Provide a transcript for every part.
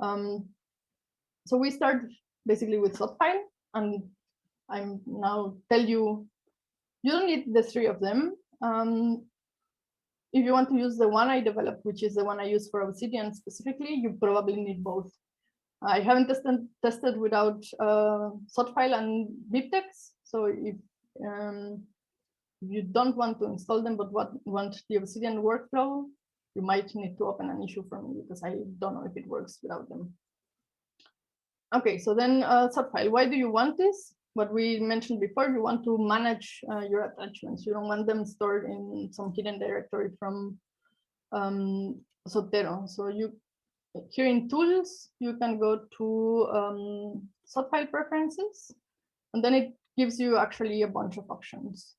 So we start basically with Zotfile, and I'm now tell you, you don't need the three of them. If you want to use the one I developed, which is the one I use for Obsidian specifically, you probably need both. I haven't tested without Zotfile and BibTeX. So if you don't want to install them, but want the Obsidian workflow, you might need to open an issue for me because I don't know if it works without them. Okay, so then Zotfile, why do you want this? What we mentioned before, you want to manage your attachments. You don't want them stored in some hidden directory from Zotero. So you here in tools, you can go to Zotfile preferences, and then it gives you actually a bunch of options.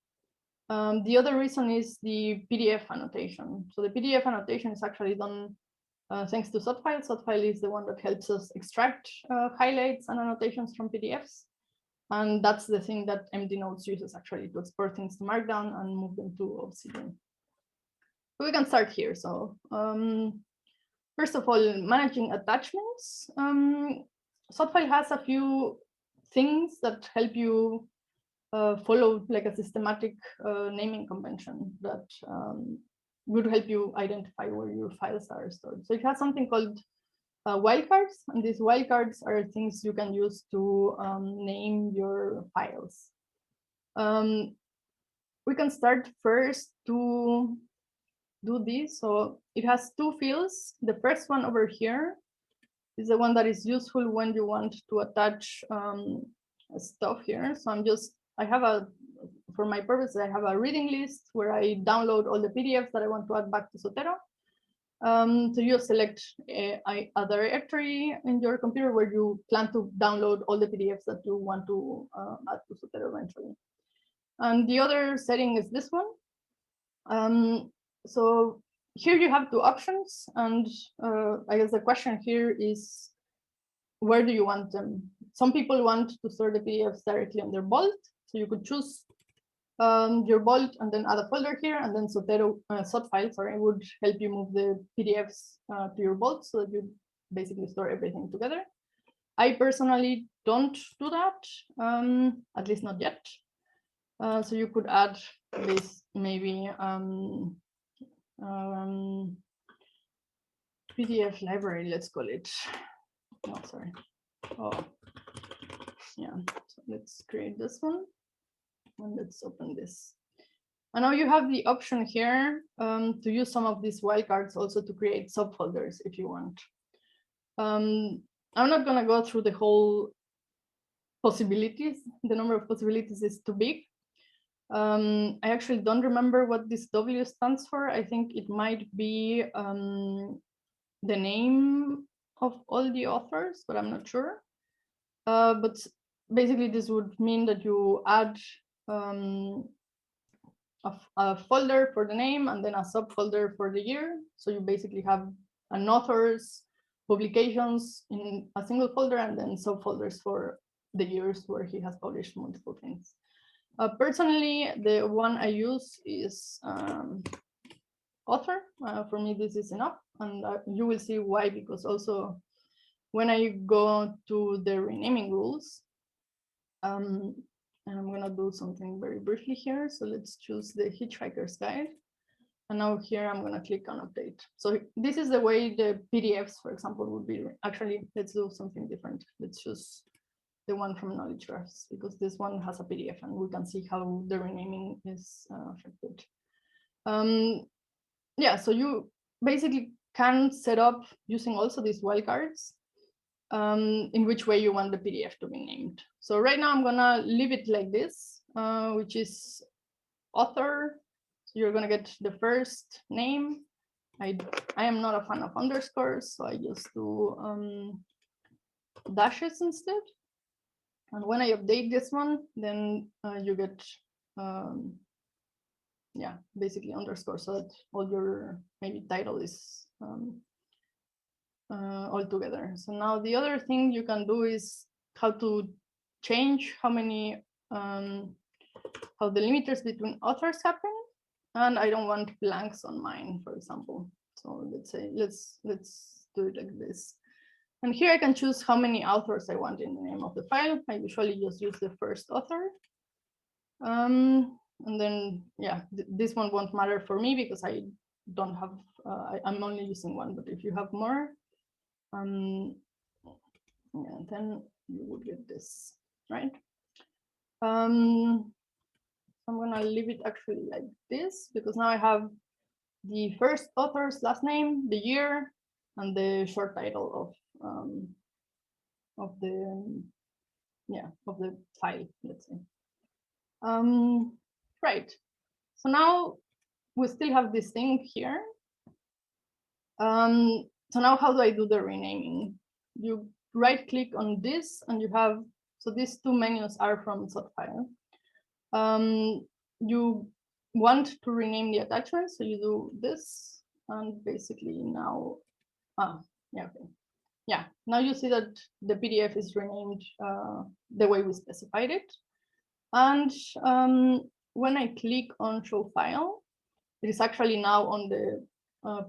The other reason is the PDF annotation. So the PDF annotation is actually done thanks to Zotfile. Zotfile is the one that helps us extract highlights and annotations from PDFs. And that's the thing that Mdnotes uses actually to export things to Markdown and move them to Obsidian. So we can start here. So first of all, managing attachments. Zotfile has a few things that help you follow like a systematic naming convention that would help you identify where your files are stored. So it has something called wildcards, and these wildcards are things you can use to name your files. We can start first to do this. So it has two fields. The first one over here is the one that is useful when you want to attach stuff here. So I have for my purpose, I have a reading list where I download all the PDFs that I want to add back to Zotero. So you select a directory in your computer where you plan to download all the PDFs that you want to add to Zotero eventually. And the other setting is this one. So here you have two options, and I guess the question here is, where do you want them? Some people want to store the PDFs directly on their Vault, so you could choose your Vault and then add a folder here, and then Zotfile, sorry, would help you move the PDFs to your Vault so that you basically store everything together. I personally don't do that, at least not yet. So you could add this maybe PDF library, let's call it. Oh, sorry. Oh, yeah. So let's create this one, and let's open this. And now you have the option here to use some of these wildcards also to create subfolders if you want. I'm not going to go through the whole possibilities. The number of possibilities is too big. I actually don't remember what this W stands for. I think it might be the name of all the authors, but I'm not sure. But basically, this would mean that you add a folder for the name and then a subfolder for the year. So you basically have an author's publications in a single folder and then subfolders for the years where he has published multiple things. Personally, the one I use is author. For me, this is enough, and you will see why, because also when I go to the renaming rules, and I'm going to do something very briefly here. So let's choose the Hitchhiker's Guide. And now here I'm going to click on update. So this is the way the PDFs, for example, would be. Actually, let's do something different. Let's choose the one from Knowledge Graphs, because this one has a PDF and we can see how the renaming is affected. Yeah, so you basically can set up using also these wildcards in which way you want the PDF to be named. So right now I'm gonna leave it like this, which is author. So you're gonna get the first name. I am not a fan of underscores, so I just do dashes instead. And when I update this one, then you get, yeah, basically underscore, so that all your maybe title is all together. So now the other thing you can do is how to change how many, how the limiters between authors happen. And I don't want blanks on mine, for example. So let's say, let's do it like this. And here I can choose how many authors I want in the name of the file. I usually just use the first author. And then, yeah, this one won't matter for me because I don't have, I'm only using one, but if you have more, yeah, then you would get this, right? I'm gonna leave it actually like this because now I have the first author's last name, the year, and the short title of the file, let's say. Right. So now we still have this thing here. So now how do I do the renaming? You right click on this and you have, so these two menus are from Zotfile. You want to rename the attachment, so you do this, and basically now, yeah, okay. Yeah, now you see that the PDF is renamed the way we specified it. And when I click on show file, it is actually now on the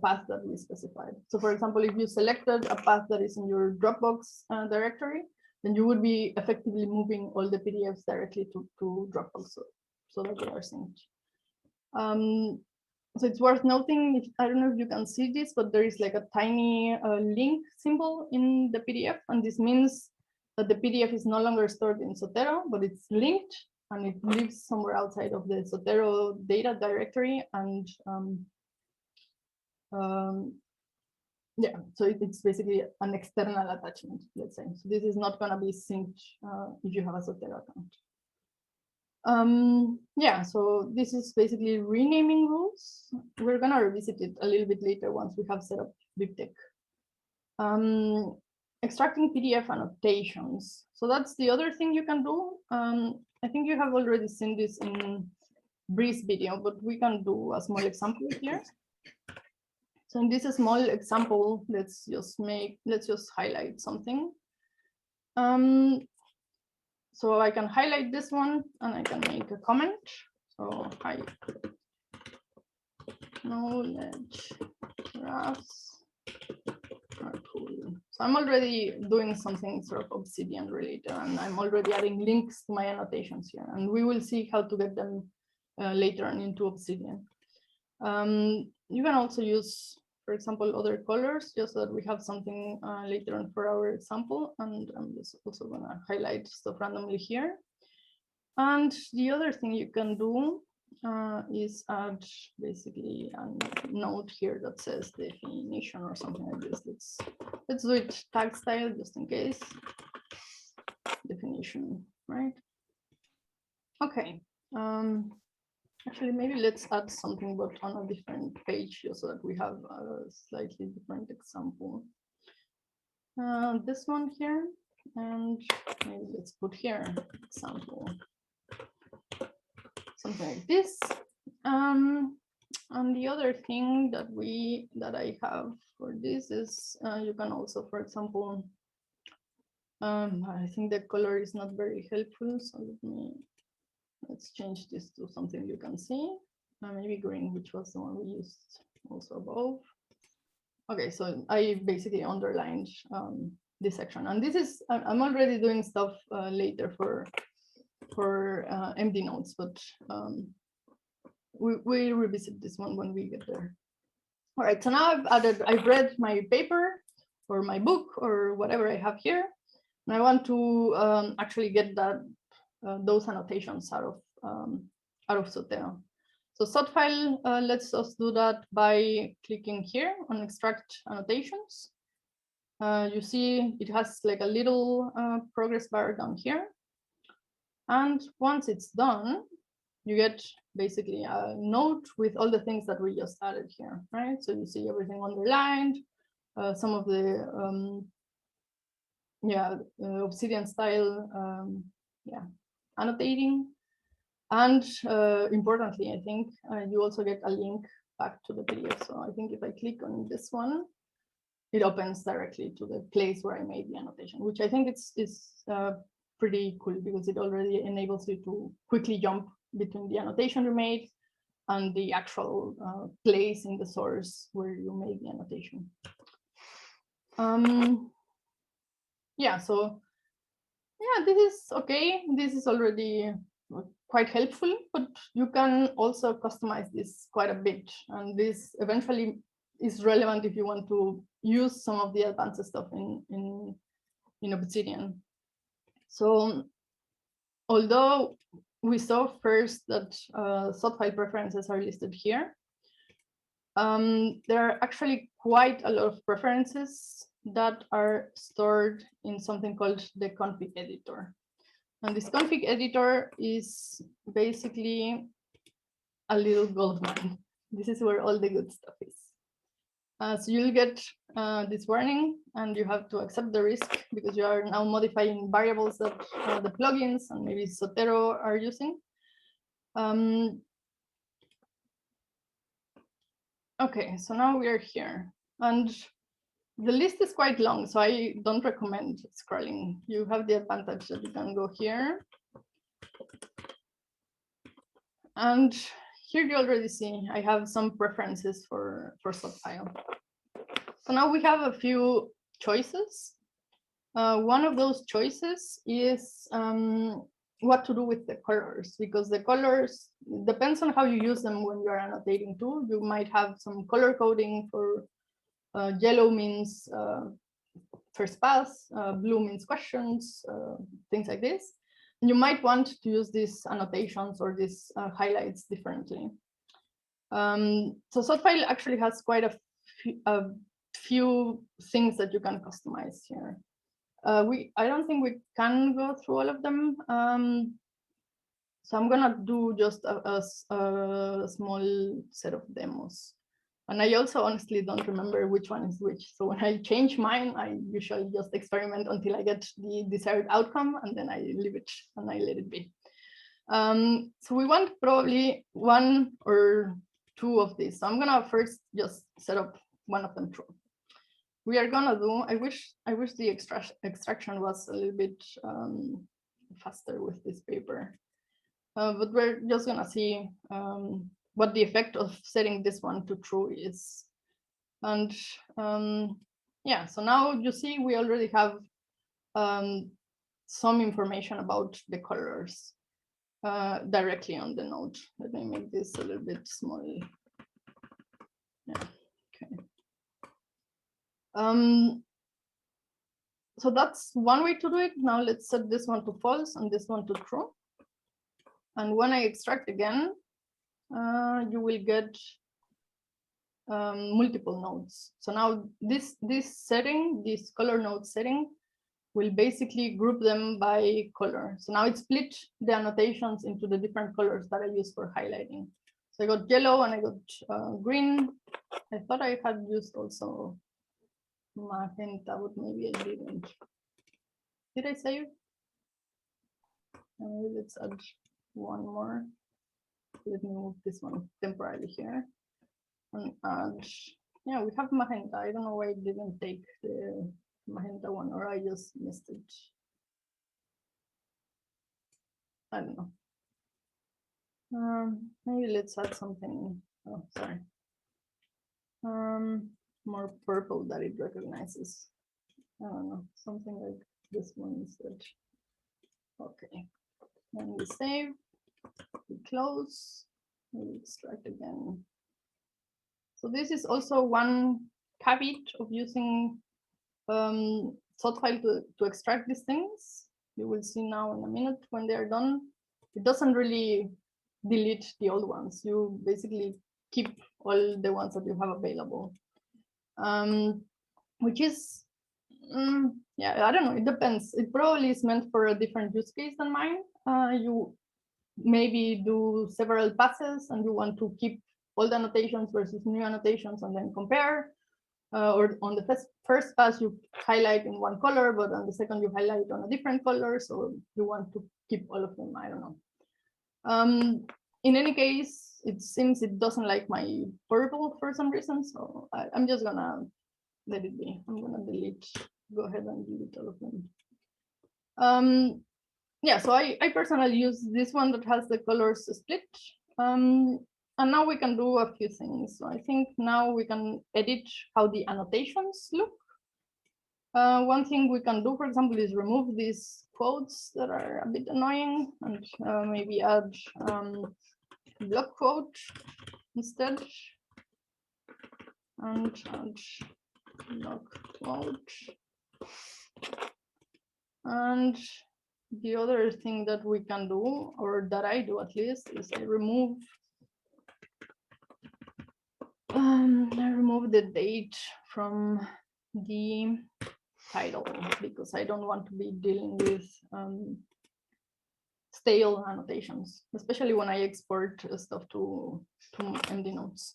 path that we specified. So for example, if you selected a path that is in your Dropbox directory, then you would be effectively moving all the PDFs directly to Dropbox so that they are synced. So it's worth noting, I don't know if you can see this, but there is like a tiny link symbol in the PDF. And this means that the PDF is no longer stored in Zotero, but it's linked and it lives somewhere outside of the Zotero data directory. And yeah, so it's basically an external attachment, let's say. So this is not going to be synced if you have a Zotero account. Yeah, so this is basically renaming rules. We're going to revisit it a little bit later once we have set up BibTeX. Extracting PDF annotations. So that's the other thing you can do. I think you have already seen this in Bree's video, but we can do a small example here. So in this small example, let's just highlight something. So I can highlight this one and I can make a comment. So knowledge graphs are cool. So I'm already doing something sort of Obsidian related, and I'm already adding links to my annotations here, and we will see how to get them later on into Obsidian. You can also use, for example, other colors, just so that we have something later on for our example. And I'm just also going to highlight stuff randomly here. And the other thing you can do is add basically a note here that says definition or something like this. Let's do it tag style just in case. Definition, right? Okay. Actually, maybe let's add something but on a different page here so that we have a slightly different example. This one here, and maybe let's put here example. Something like this. And the other thing that I have for this is you can also, for example, I think the color is not very helpful, so let's change this to something you can see. Maybe green, which was the one we used also above. Okay, so I basically underlined this section, and this is I'm already doing stuff later for Mdnotes, but we revisit this one when we get there. All right, so now I've read my paper or my book or whatever I have here, and I want to actually get those annotations out of Zotero. So Zotfile lets us do that by clicking here on extract annotations. You see it has like a little progress bar down here. And once it's done, you get basically a note with all the things that we just added here, right? So you see everything underlined, some of the Obsidian style annotating. And importantly, I think you also get a link back to the PDF. So I think if I click on this one, it opens directly to the place where I made the annotation, which I think is pretty cool because it already enables you to quickly jump between the annotation you made and the actual place in the source where you made the annotation. yeah, so yeah, this is okay. This is already quite helpful, but you can also customize this quite a bit. And this eventually is relevant if you want to use some of the advanced stuff in Obsidian. So although we saw first that Zotfile preferences are listed here, there are actually quite a lot of preferences that are stored in something called the config editor. And this config editor is basically a little gold mine. This is where all the good stuff is. So you'll get this warning, and you have to accept the risk because you are now modifying variables that the plugins and maybe Zotero are using. Okay, so now we are here, and the list is quite long, so I don't recommend scrolling. You have the advantage that you can go here. And here you already see I have some preferences for Zotfile. So now we have a few choices. One of those choices is what to do with the colors, because the colors depends on how you use them when you are annotating too. You might have some color coding for yellow means first pass, blue means questions, things like this. And you might want to use these annotations or these highlights differently. So Zotfile actually has quite a few things that you can customize here. I don't think we can go through all of them. So I'm gonna do just a small set of demos. And I also honestly don't remember which one is which. So when I change mine, I usually just experiment until I get the desired outcome, and then I leave it and I let it be. So we want probably one or two of these. So I'm gonna first just set up one of them true. We are gonna do, I wish the extraction was a little bit faster with this paper. But we're just gonna see what the effect of setting this one to true is. And yeah, so now you see we already have some information about the colors directly on the node. Let me make this a little bit small. Yeah, okay. So that's one way to do it. Now let's set this one to false and this one to true. And when I extract again, you will get multiple nodes. So now this setting, this color node setting, will basically group them by color. So now it split the annotations into the different colors that I use for highlighting. So I got yellow and I got green. I thought I had used also magenta, but maybe I didn't. Did I save? Let's add one more. Let me move this one temporarily here. And add, yeah, we have magenta. I don't know why it didn't take the magenta one, or I just missed it. I don't know. Maybe let's add something. Oh, sorry. More purple that it recognizes. I don't know, something like this one instead. Okay. Then we save. We close. We extract again. So this is also one caveat of using Zotfile to extract these things. You will see now in a minute when they are done. It doesn't really delete the old ones. You basically keep all the ones that you have available, which is, yeah, I don't know. It depends. It probably is meant for a different use case than mine. You maybe do several passes and you want to keep old annotations versus new annotations and then compare. Or on the first pass, you highlight in one color, but on the second, you highlight on a different color. So you want to keep all of them. I don't know. In any case, it seems it doesn't like my purple for some reason. So I'm just going to let it be. I'm going to delete, go ahead and delete all of them. Yeah, so I personally use this one that has the colors split. And now we can do a few things. So I think now we can edit how the annotations look. One thing we can do, for example, is remove these quotes that are a bit annoying and maybe add block quote instead. And add block quote. And the other thing that we can do, or that I do at least, is I remove the date from the title, because I don't want to be dealing with stale annotations, especially when I export stuff to Mdnotes.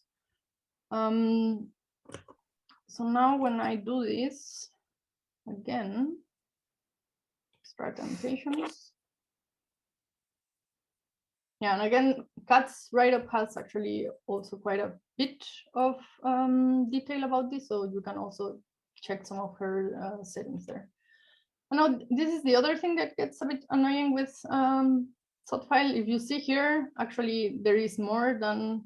So now when I do this again, extract annotations. Yeah, and again, Kat's write-up has actually also quite a bit of detail about this, so you can also check some of her settings there. And now this is the other thing that gets a bit annoying with Zotfile. If you see here, actually there is more than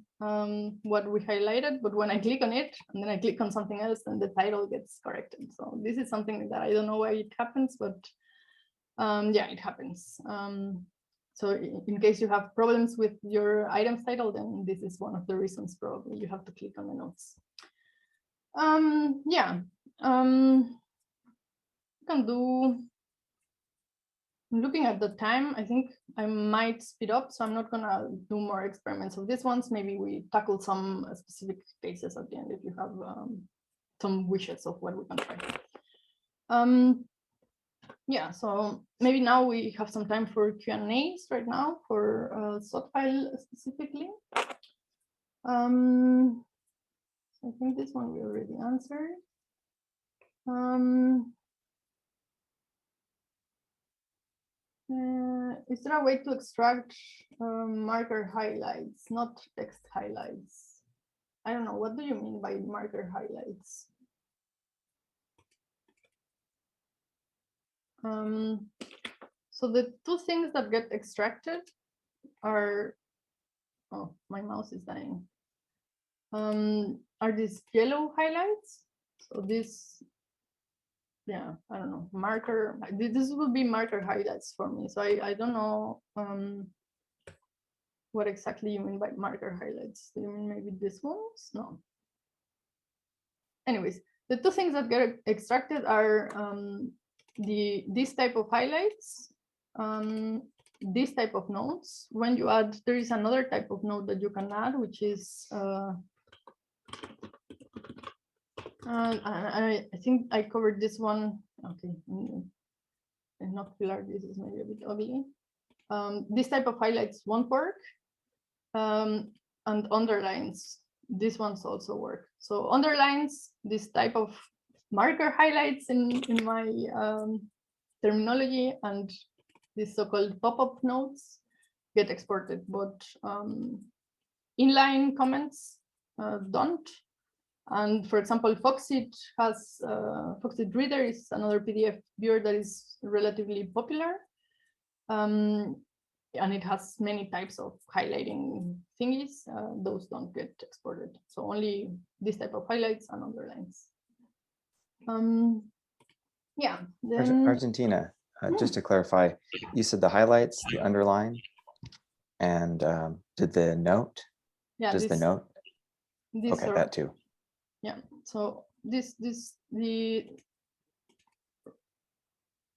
what we highlighted, but when I click on it and then I click on something else, then the title gets corrected. So this is something that I don't know why it happens, but yeah, it happens. So in case you have problems with your item's title, then this is one of the reasons probably you have to click on the notes. Yeah, you can do, looking at the time, I think I might speed up, so I'm not gonna do more experiments of these ones. Maybe we tackle some specific cases at the end if you have some wishes of what we can try. Yeah, so maybe now we have some time for Q&As right now for Zotfile specifically. I think this one we already answered. Is there a way to extract marker highlights, not text highlights? I don't know, what do you mean by marker highlights? So the two things that get extracted are, oh, my mouse is dying. Are these yellow highlights? So this, yeah, I don't know, marker, this would be marker highlights for me. So I don't know what exactly you mean by marker highlights. Do you mean maybe these ones? No. Anyways, the two things that get extracted are this type of highlights, this type of nodes. When you add, there is another type of node that you can add, which is I think I covered this one. Okay, Inocular, this is maybe a bit ugly. This type of highlights won't work, and underlines, these ones also work. So underlines, this type of marker highlights in my terminology, and these so-called pop-up nodes get exported, but inline comments don't. And for example, Foxit has Foxit Reader is another PDF viewer that is relatively popular. And it has many types of highlighting thingies. Those don't get exported. So only this type of highlights and underlines. Yeah. Then, Argentina, just to clarify, you said the highlights, the underline, and did the note? Yeah. Does the note? Okay, are, that too. Yeah. So the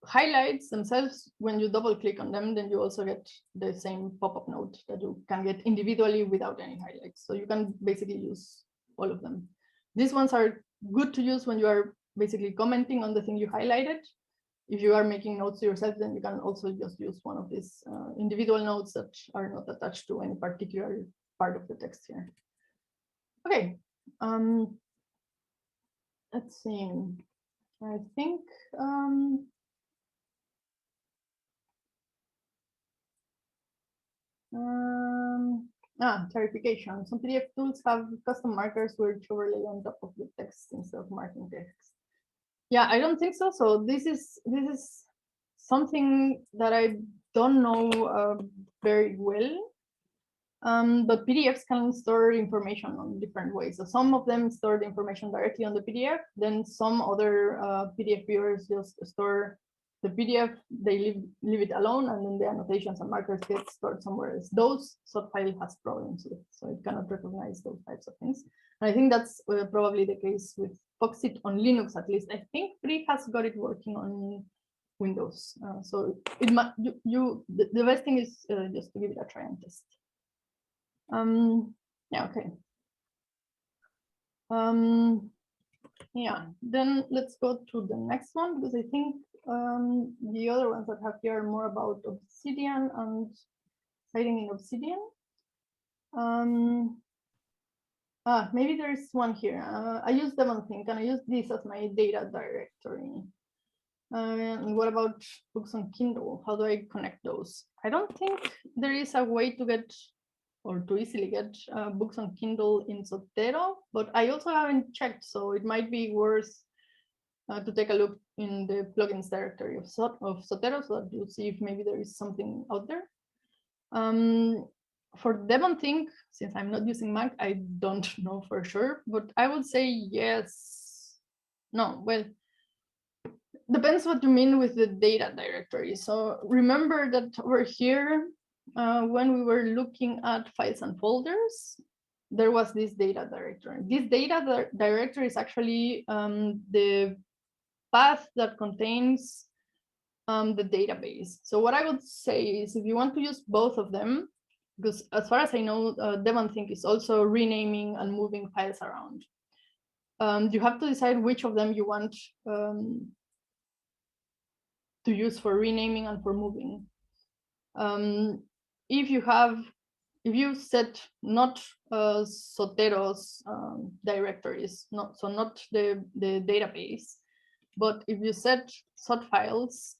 highlights themselves, when you double click on them, then you also get the same pop-up note that you can get individually without any highlights. So you can basically use all of them. These ones are good to use when you are basically commenting on the thing you highlighted. If you are making notes to yourself, then you can also just use one of these individual notes that are not attached to any particular part of the text here. Okay. Let's see. I think clarification. Some PDF tools have custom markers which overlay on top of the text instead of marking text. Yeah, I don't think so. So this is something that I don't know very well. But PDFs can store information on different ways. So some of them store the information directly on the PDF. Then some other PDF viewers just store the PDF, they leave it alone, and then the annotations and markers get stored somewhere else. Those Zotfile has problems with, so it cannot recognize those types of things. And I think that's probably the case with Foxit on Linux, at least. I think Free has got it working on Windows. So it might, the best thing is just to give it a try and test. Yeah, okay. Yeah, then let's go to the next one, because I think the other ones that have here are more about Obsidian and citing in Obsidian. Maybe there's one here. I use Devonthink, and I use this as my data directory. And what about books on Kindle? How do I connect those? I don't think there is a way to get or to easily get books on Kindle in Zotero, but I also haven't checked, so it might be worth to take a look in the plugins directory of Zotero, so that you'll see if maybe there is something out there. For Devonthink, since I'm not using Mac, I don't know for sure, but I would say yes. No, well, depends what you mean with the data directory. So remember that over here, when we were looking at files and folders, there was this data directory. This data directory is actually the path that contains the database. So what I would say is, if you want to use both of them, because as far as I know, Devonthink is also renaming and moving files around. You have to decide which of them you want to use for renaming and for moving. If you set not Zotero's directories, not the database, but if you set Zotfiles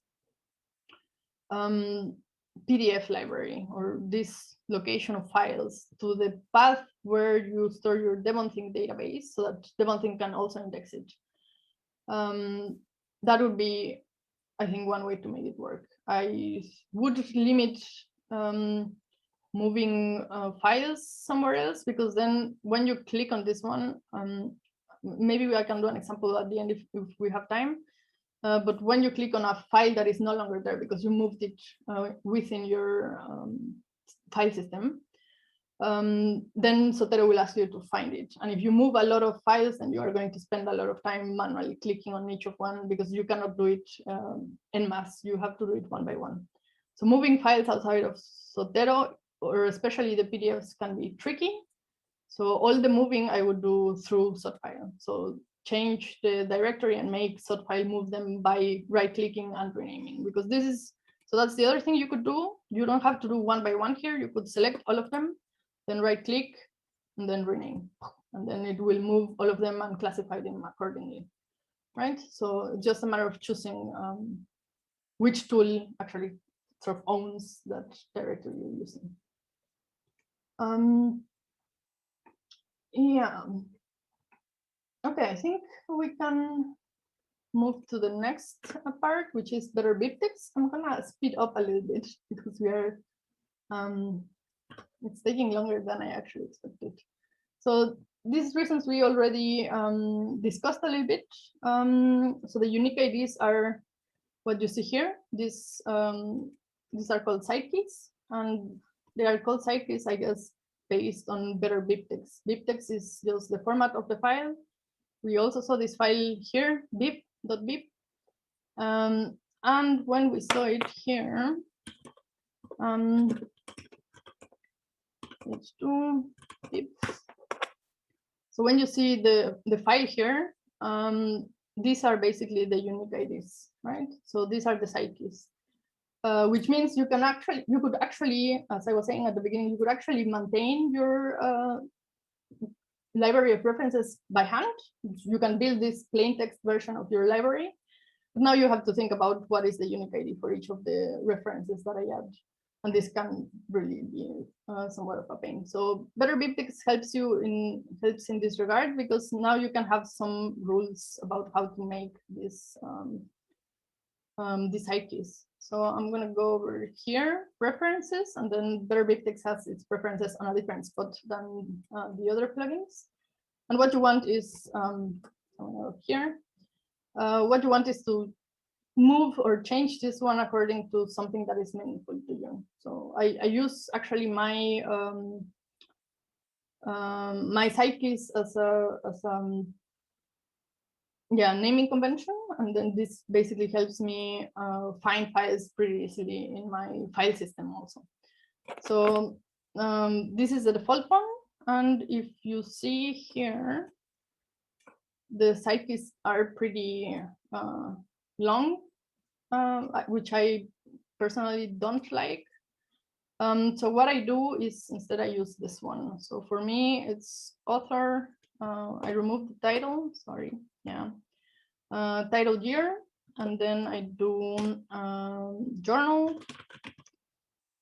PDF library, or this location of files, to the path where you store your Devonthink database, so that Devonthink can also index it, that would be, I think, one way to make it work. I would limit moving files somewhere else, because then when you click on this one, maybe I can do an example at the end if we have time. But when you click on a file that is no longer there because you moved it within your file system, then Zotero will ask you to find it. And if you move a lot of files, then you are going to spend a lot of time manually clicking on each of one, because you cannot do it en masse. You have to do it one by one. So moving files outside of Zotero, or especially the PDFs, can be tricky. So all the moving I would do through Zotfile. So change the directory and make Zotfile move them by right-clicking and renaming, because this is, so that's the other thing you could do. You don't have to do one by one here. You could select all of them, then right-click, and then rename. And then it will move all of them and classify them accordingly, right? So it's just a matter of choosing which tool actually sort of owns that directory you're using. Yeah. Okay, I think we can move to the next part, which is better BibTeX. I'm gonna speed up a little bit because we are, it's taking longer than I actually expected. So these reasons we already discussed a little bit. So the unique IDs are what you see here. These are called side keys, and they are called side keys, I guess, based on better BibTeX. BibTeX is just the format of the file. We also saw this file here, bib.bib. And when we saw it here, h2 bib. So when you see the file here, these are basically the unique IDs, right? So these are the side keys, which means you could actually, as I was saying at the beginning, you could actually maintain your library of references by hand. You can build this plain text version of your library. But now you have to think about what is the unique ID for each of the references that I add. And this can really be somewhat of a pain. So better BibTeX helps in this regard, because now you can have some rules about how to make this these side keys. So I'm going to go over here, preferences, and then Better BibTeX has its preferences on a different spot than the other plugins. And what you want is here. What you want is to move or change this one according to something that is meaningful to you. So I use actually my my site keys as a naming convention, and then this basically helps me find files pretty easily in my file system also. So this is the default one, and if you see here, the site keys are pretty long, which I personally don't like. So what I do is instead I use this one. So for me, it's author. I remove the title, sorry. Yeah. Title year, and then I do journal.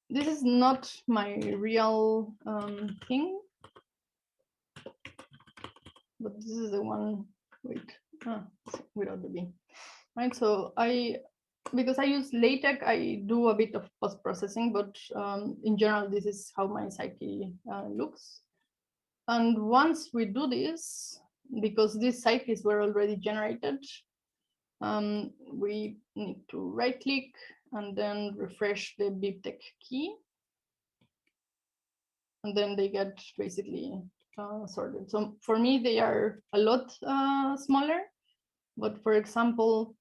This is not my real thing, but this is the one, without the B, right? So because I use LaTeX, I do a bit of post-processing, but in general, this is how my psyche looks. And once we do this, because these psyches were already generated, we need to right-click and then refresh the BibTeX key. And then they get basically sorted. So for me, they are a lot smaller. But for example,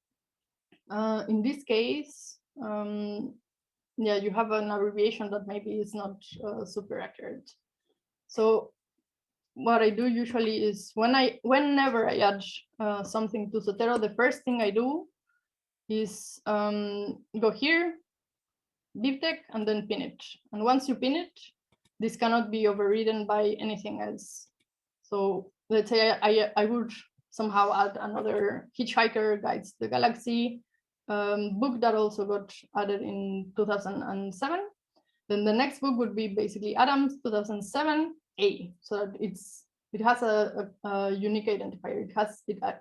in this case, yeah, you have an abbreviation that maybe is not super accurate. So what I do usually is whenever I add something to Zotero, the first thing I do is go here, BibTeX, and then pin it. And once you pin it, this cannot be overridden by anything else. So let's say I would somehow add another Hitchhiker Guides the Galaxy book that also got added in 2007. Then the next book would be basically Adams 2007A. So that it has a unique identifier.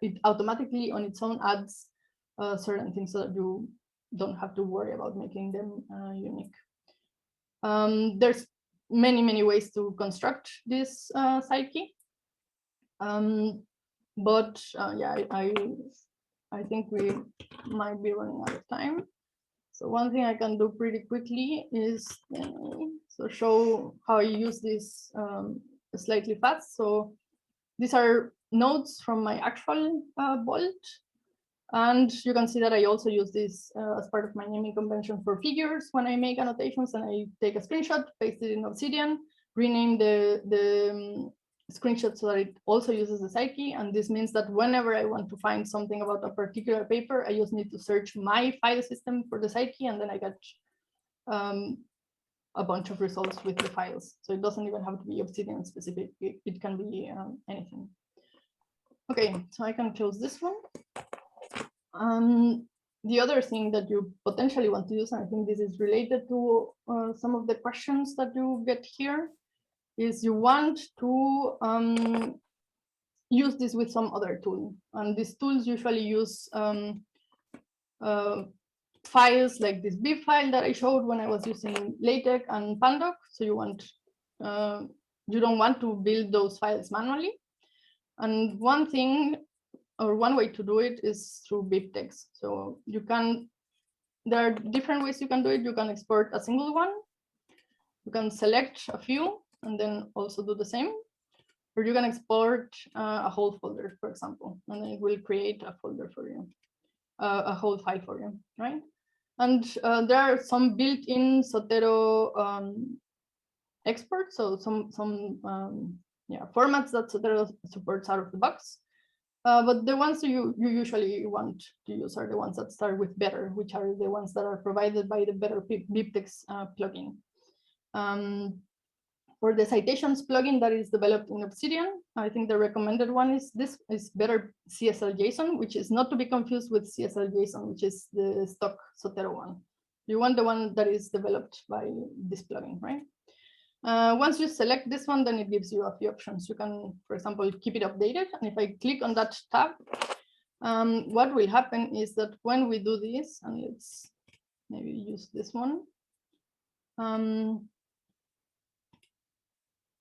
It automatically on its own adds certain things so that you don't have to worry about making them unique. There's many ways to construct this site key. But yeah, I think we might be running out of time. So one thing I can do pretty quickly is show how I use this slightly fast. So these are nodes from my actual Bolt. And you can see that I also use this as part of my naming convention for figures when I make annotations, and I take a screenshot, paste it in Obsidian, rename the screenshot so that it also uses the site key. And this means that whenever I want to find something about a particular paper, I just need to search my file system for the site key, and then I get a bunch of results with the files. So it doesn't even have to be Obsidian specific. It can be anything. Okay, so I can close this one. The other thing that you potentially want to use, and I think this is related to some of the questions that you get here, is you want to use this with some other tool. And these tools usually use files like this bib file that I showed when I was using LaTeX and Pandoc. So you don't want to build those files manually. And one thing, or one way to do it, is through BibTeX. So there are different ways you can do it. You can export a single one. You can select a few and then also do the same. Or you can export a whole folder, for example, and then it will create a folder for you, a whole file for you, right? And there are some built-in Zotero exports, so some formats that Zotero supports out of the box. But the ones you usually want to use are the ones that start with better, which are the ones that are provided by the Better BibTeX plugin. For the citations plugin that is developed in Obsidian, I think the recommended one is Better CSL-JSON, which is not to be confused with CSL-JSON, which is the stock Zotero one. You want the one that is developed by this plugin, right? Once you select this one, then it gives you a few options. You can, for example, keep it updated. And if I click on that tab, what will happen is that when we do this, and let's maybe use this one.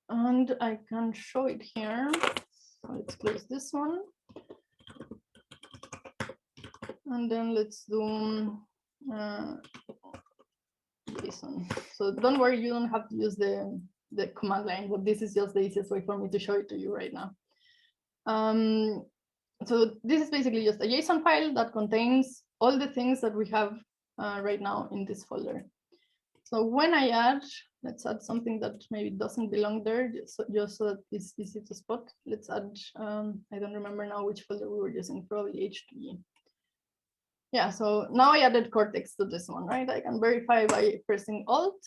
And I can show it here. So let's close this one. And then let's do JSON. So don't worry, you don't have to use the command line, but this is just the easiest way for me to show it to you right now. So this is basically just a JSON file that contains all the things that we have right now in this folder. So when I add, let's add something that maybe doesn't belong there, just so that it's easy to spot. Let's add, I don't remember now which folder we were using, probably H2E. Yeah, so now I added Cortex to this one, right? I can verify by pressing Alt.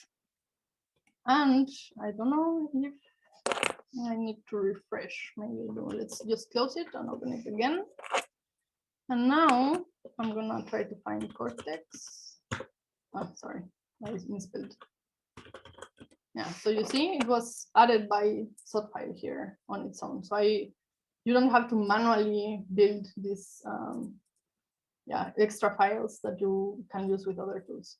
And I don't know if I need to refresh. Maybe let's just close it and open it again. And now I'm gonna try to find Cortex. Oh, sorry, that is misspelled. Yeah, so you see it was added by Zotfile here on its own. So you don't have to manually build this extra files that you can use with other tools.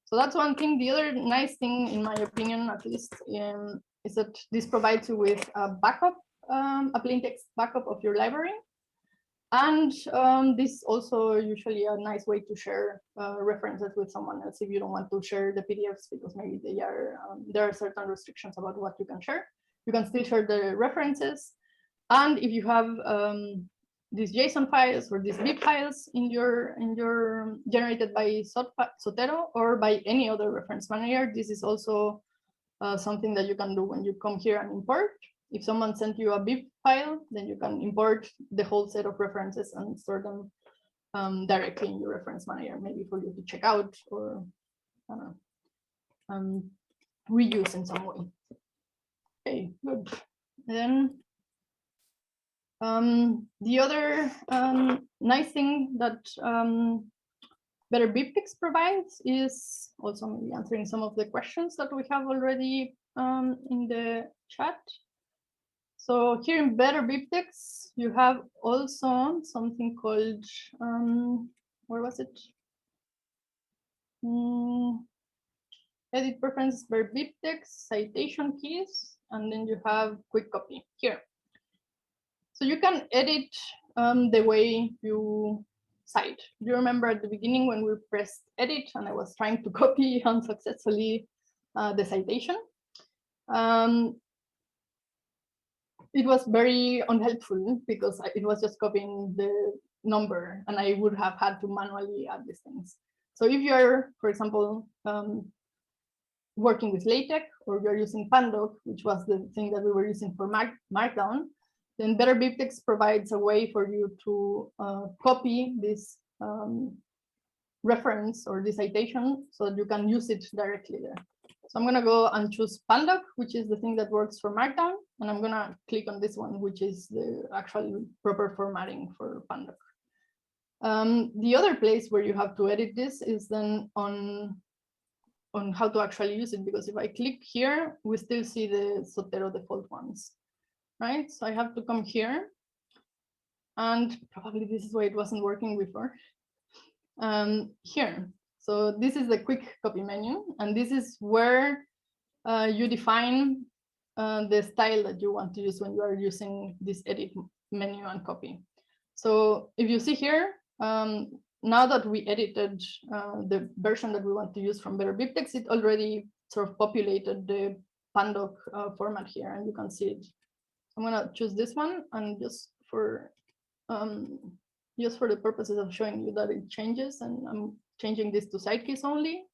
So that's one thing. The other nice thing, in my opinion, at least, is that this provides you with a backup, a plain text backup of your library. And this also usually a nice way to share references with someone else if you don't want to share the PDFs because maybe they are there are certain restrictions about what you can share. You can still share the references. And if you have these JSON files or these bib files in your generated by Zotero or by any other reference manager, this is also something that you can do when you come here and import. If someone sent you a bib file, then you can import the whole set of references and store them directly in your reference manager, maybe for you to check out or I don't know, reuse in some way. Okay, good. Then the other nice thing that better BibTeX provides is also maybe answering some of the questions that we have already in the chat. So here in better BibTeX, you have also something called, where was it? Edit preferences per BibTeX, citation keys, and then you have quick copy here. So you can edit the way you cite. Do you remember at the beginning when we pressed edit and I was trying to copy unsuccessfully the citation? It was very unhelpful because it was just copying the number and I would have had to manually add these things. So if you're, for example, working with LaTeX or you're using Pandoc, which was the thing that we were using for Markdown, then Better BibTeX provides a way for you to copy this reference or this citation so that you can use it directly there. So I'm going to go and choose Pandoc, which is the thing that works for Markdown. And I'm going to click on this one, which is the actual proper formatting for Pandoc. The other place where you have to edit this is then on how to actually use it, because if I click here, we still see the Zotero default ones. Right, so I have to come here, and probably this is why it wasn't working before. Here, so this is the quick copy menu, and this is where you define the style that you want to use when you are using this edit menu and copy. So if you see here, now that we edited the version that we want to use from Better BibTeX, it already sort of populated the Pandoc format here, and you can see it. I'm gonna choose this one, and just for the purposes of showing you that it changes, and I'm changing this to side keys only.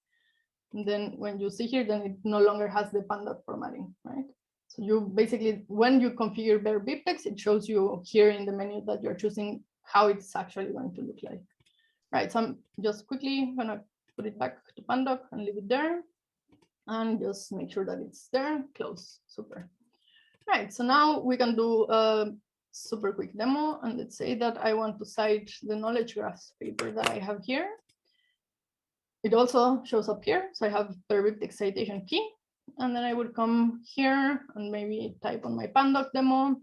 And then when you see here, then it no longer has the Pandoc formatting, right? So you basically, when you configure Better BibTeX, it shows you here in the menu that you're choosing how it's actually going to look like. Right, so I'm just quickly gonna put it back to Pandoc and leave it there, and just make sure that it's there, close, super. Right, so now we can do a super quick demo, and let's say that I want to cite the knowledge graphs paper that I have here. It also shows up here, so I have Better BibTeX citation key, and then I would come here and maybe type on my Pandoc demo.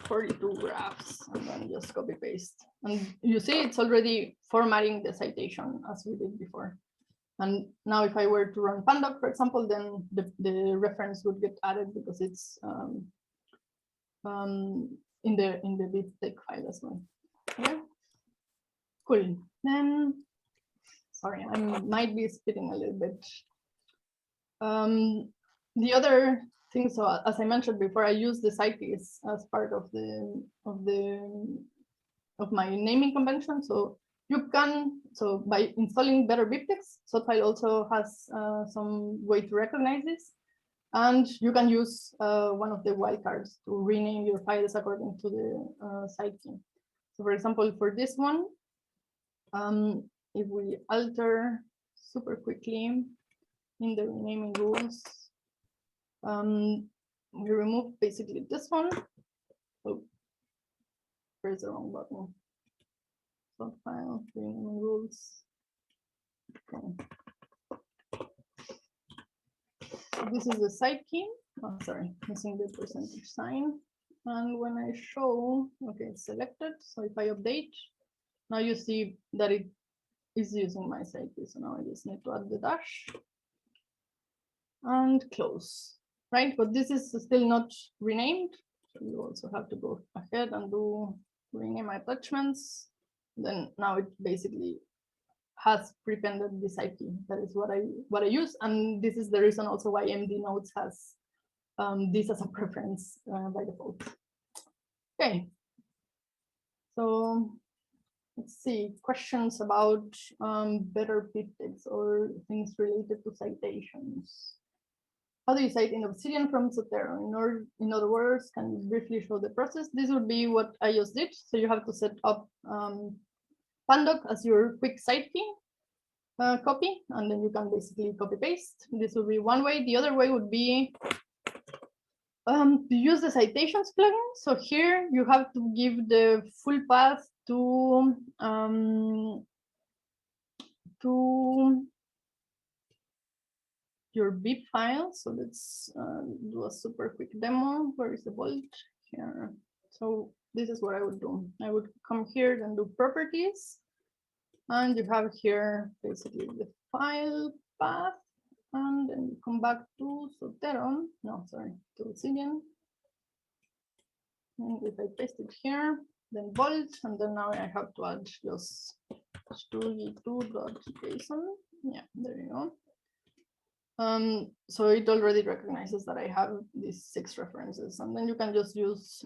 42 graphs, and then just copy paste. And you see it's already formatting the citation as we did before. And now if I were to run pandoc, for example, then the reference would get added because it's in the BibTeX file as well. Okay, cool. Then, sorry, I might be speeding a little bit. The other thing, so as I mentioned before, I use the site keys as part of my naming convention. So you can, so by installing better BibTeX, Zotfile also has some way to recognize this. And you can use one of the wildcards to rename your files according to the site key. So for example, for this one, if we alter super quickly in the renaming rules, we remove basically this one. Oh, press the wrong button. Zotfile, renaming rules. Okay. So this is the site key. Oh, sorry, missing the percentage sign. And when I show, okay, it's selected. So if I update, now you see that it is using my site key. So now I just need to add the dash and close, right? But this is still not renamed. So you also have to go ahead and do rename attachments. Then now it basically has prepended the site key. That is what I use, and this is the reason also why Mdnotes has this as a preference by default. Okay, so let's see, questions about better BibTeX or things related to citations. How do you cite in Obsidian from Zotero? In other words, can you briefly show the process? This would be what I just did. So you have to set up pandoc as your quick cite key copy, and then you can basically copy paste. This would be one way. The other way would be to use the citations plugin. So here you have to give the full path to your bib file. So let's do a super quick demo. Where is the vault? Here. So this is what I would do. I would come here and do properties. And you have here basically the file path. And then you come back to Zotero. No, sorry, to Obsidian. And if I paste it here, then vault, and then now I have to add just std2.json. Yeah, there you go. So it already recognizes that I have these 6 references, and then you can just use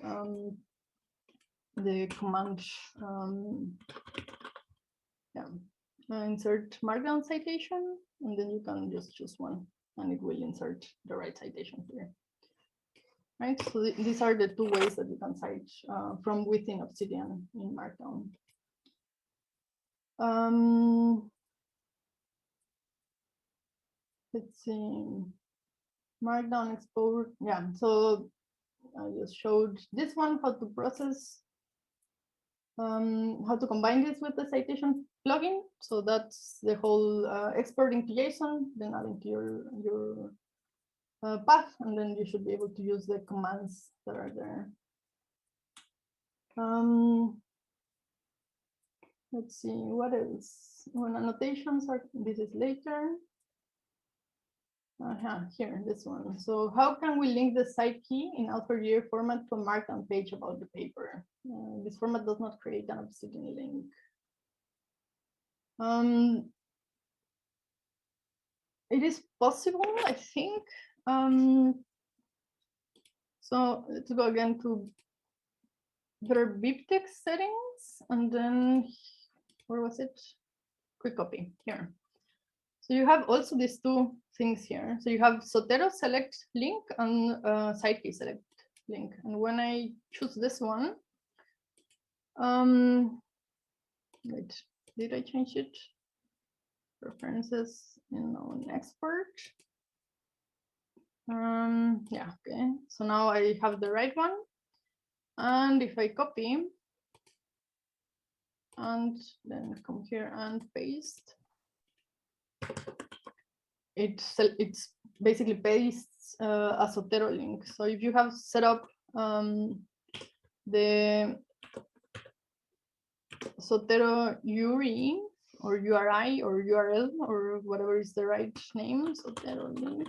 the command insert markdown citation, and then you can just choose one, and it will insert the right citation here. Right, so these are the 2 ways that you can cite from within Obsidian in Markdown. Let's see, Markdown export. Yeah, so I just showed this one, how to process, how to combine this with the citation plugin. So that's the whole exporting to JSON, then adding to your path, and then you should be able to use the commands that are there. Let's see, what else? When annotations are, this is later. Here, this one. So how can we link the site key in author-year format to a markdown page about the paper? This format does not create an Obsidian link. It is possible, I think. So let's go again to better BibTeX settings, and then where was it? Quick copy here. So you have also these 2 things here. So you have Zotero select link and site key select link. And when I choose this one, wait, did I change it? Preferences in export. Yeah, okay. So now I have the right one. And if I copy and then come here and paste, it's basically pastes a Zotero link. So if you have set up the Zotero URI or URI or URL or whatever is the right name, Zotero link,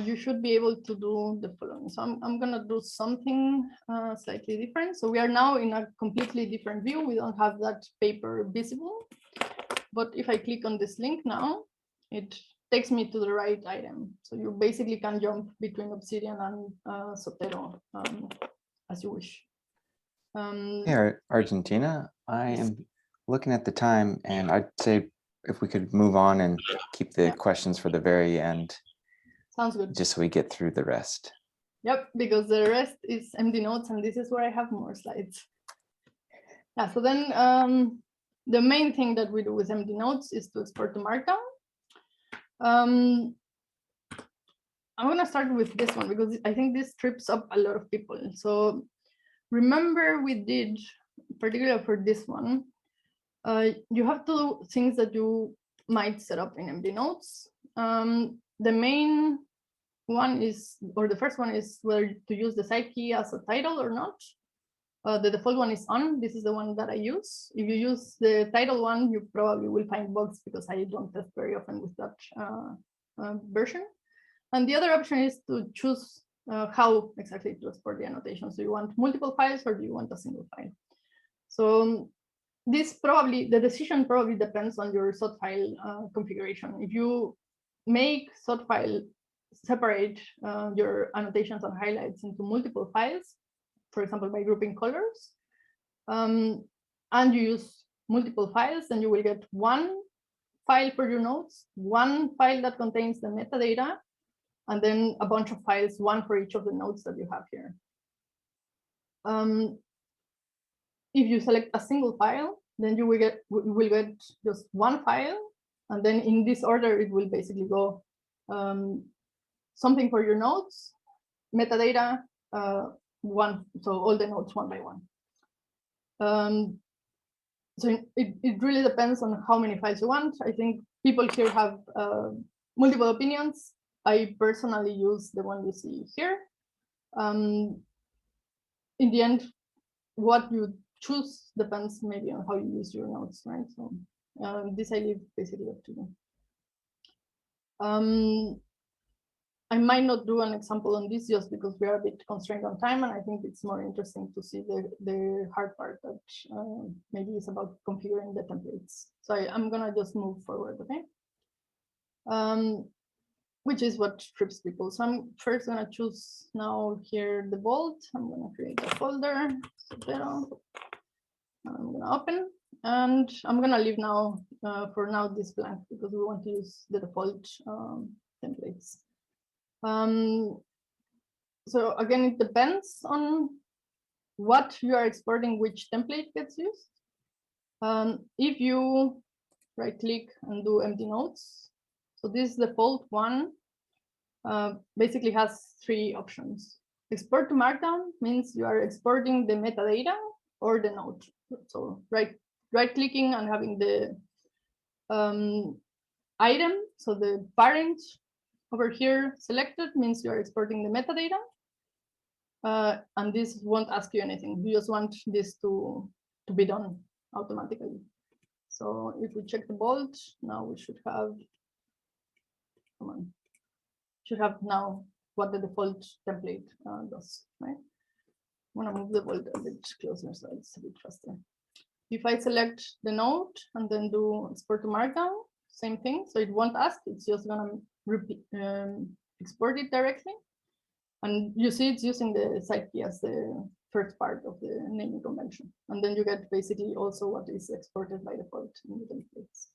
you should be able to do the following. So I'm going to do something slightly different. So we are now in a completely different view. We don't have that paper visible. But if I click on this link now, it takes me to the right item. So you basically can jump between Obsidian and Zotero as you wish. Here, Argentina, I am looking at the time, and I'd say if we could move on and keep the questions for the very end. Sounds good. Just so we get through the rest. Yep, because the rest is Mdnotes, and this is where I have more slides. Yeah, so then the main thing that we do with Mdnotes is to export to Markdown. I'm going to start with this one because I think this trips up a lot of people. So remember we did, particularly for this one, you have to do things that you might set up in Mdnotes. The main one is, or the first one is whether to use the site key as a title or not. The default one is on. This is the one that I use. If you use the title one, you probably will find bugs because I don't test very often with that version. And the other option is to choose how exactly to export the annotation. So you want multiple files or do you want a single file? So this probably, the decision probably depends on your Zotfile configuration. If you make Zotfile separate your annotations and highlights into multiple files, for example, by grouping colors, and you use multiple files, then you will get one file for your notes, one file that contains the metadata, and then a bunch of files, one for each of the notes that you have here. If you select a single file, then you will get just one file, and then in this order, it will basically go something for your notes, metadata, one, so all the notes one by one. So it really depends on how many files you want. I think people here have multiple opinions. I personally use the one you see here. In the end, what you choose depends maybe on how you use your notes, right? So this I leave basically up to you. I might not do an example on this just because we are a bit constrained on time, and I think it's more interesting to see the hard part that maybe is about configuring the templates. So I'm gonna just move forward, okay? Which is what trips people. So I'm first gonna choose now here the vault. I'm gonna create a folder, Zotero. I'm gonna open, and I'm gonna leave now for now this blank because we want to use the default templates. So again, it depends on what you are exporting, which template gets used. If you right click and do Mdnotes, so this default one basically has three options. Export to Markdown means you are exporting the metadata or the note. So right clicking and having the item, so the parent over here selected means you are exporting the metadata, and this won't ask you anything. You just want this to be done automatically. So if we check the vault, now we should have, come on, should have now what the default template does, right? I'm gonna move the vault a bit closer so it's a bit faster. If I select the node and then do export to Markdown, same thing. So it won't ask, it's just gonna repeat, export it directly. And you see it's using the site key as the first part of the naming convention. And then you get basically also what is exported by default in the templates.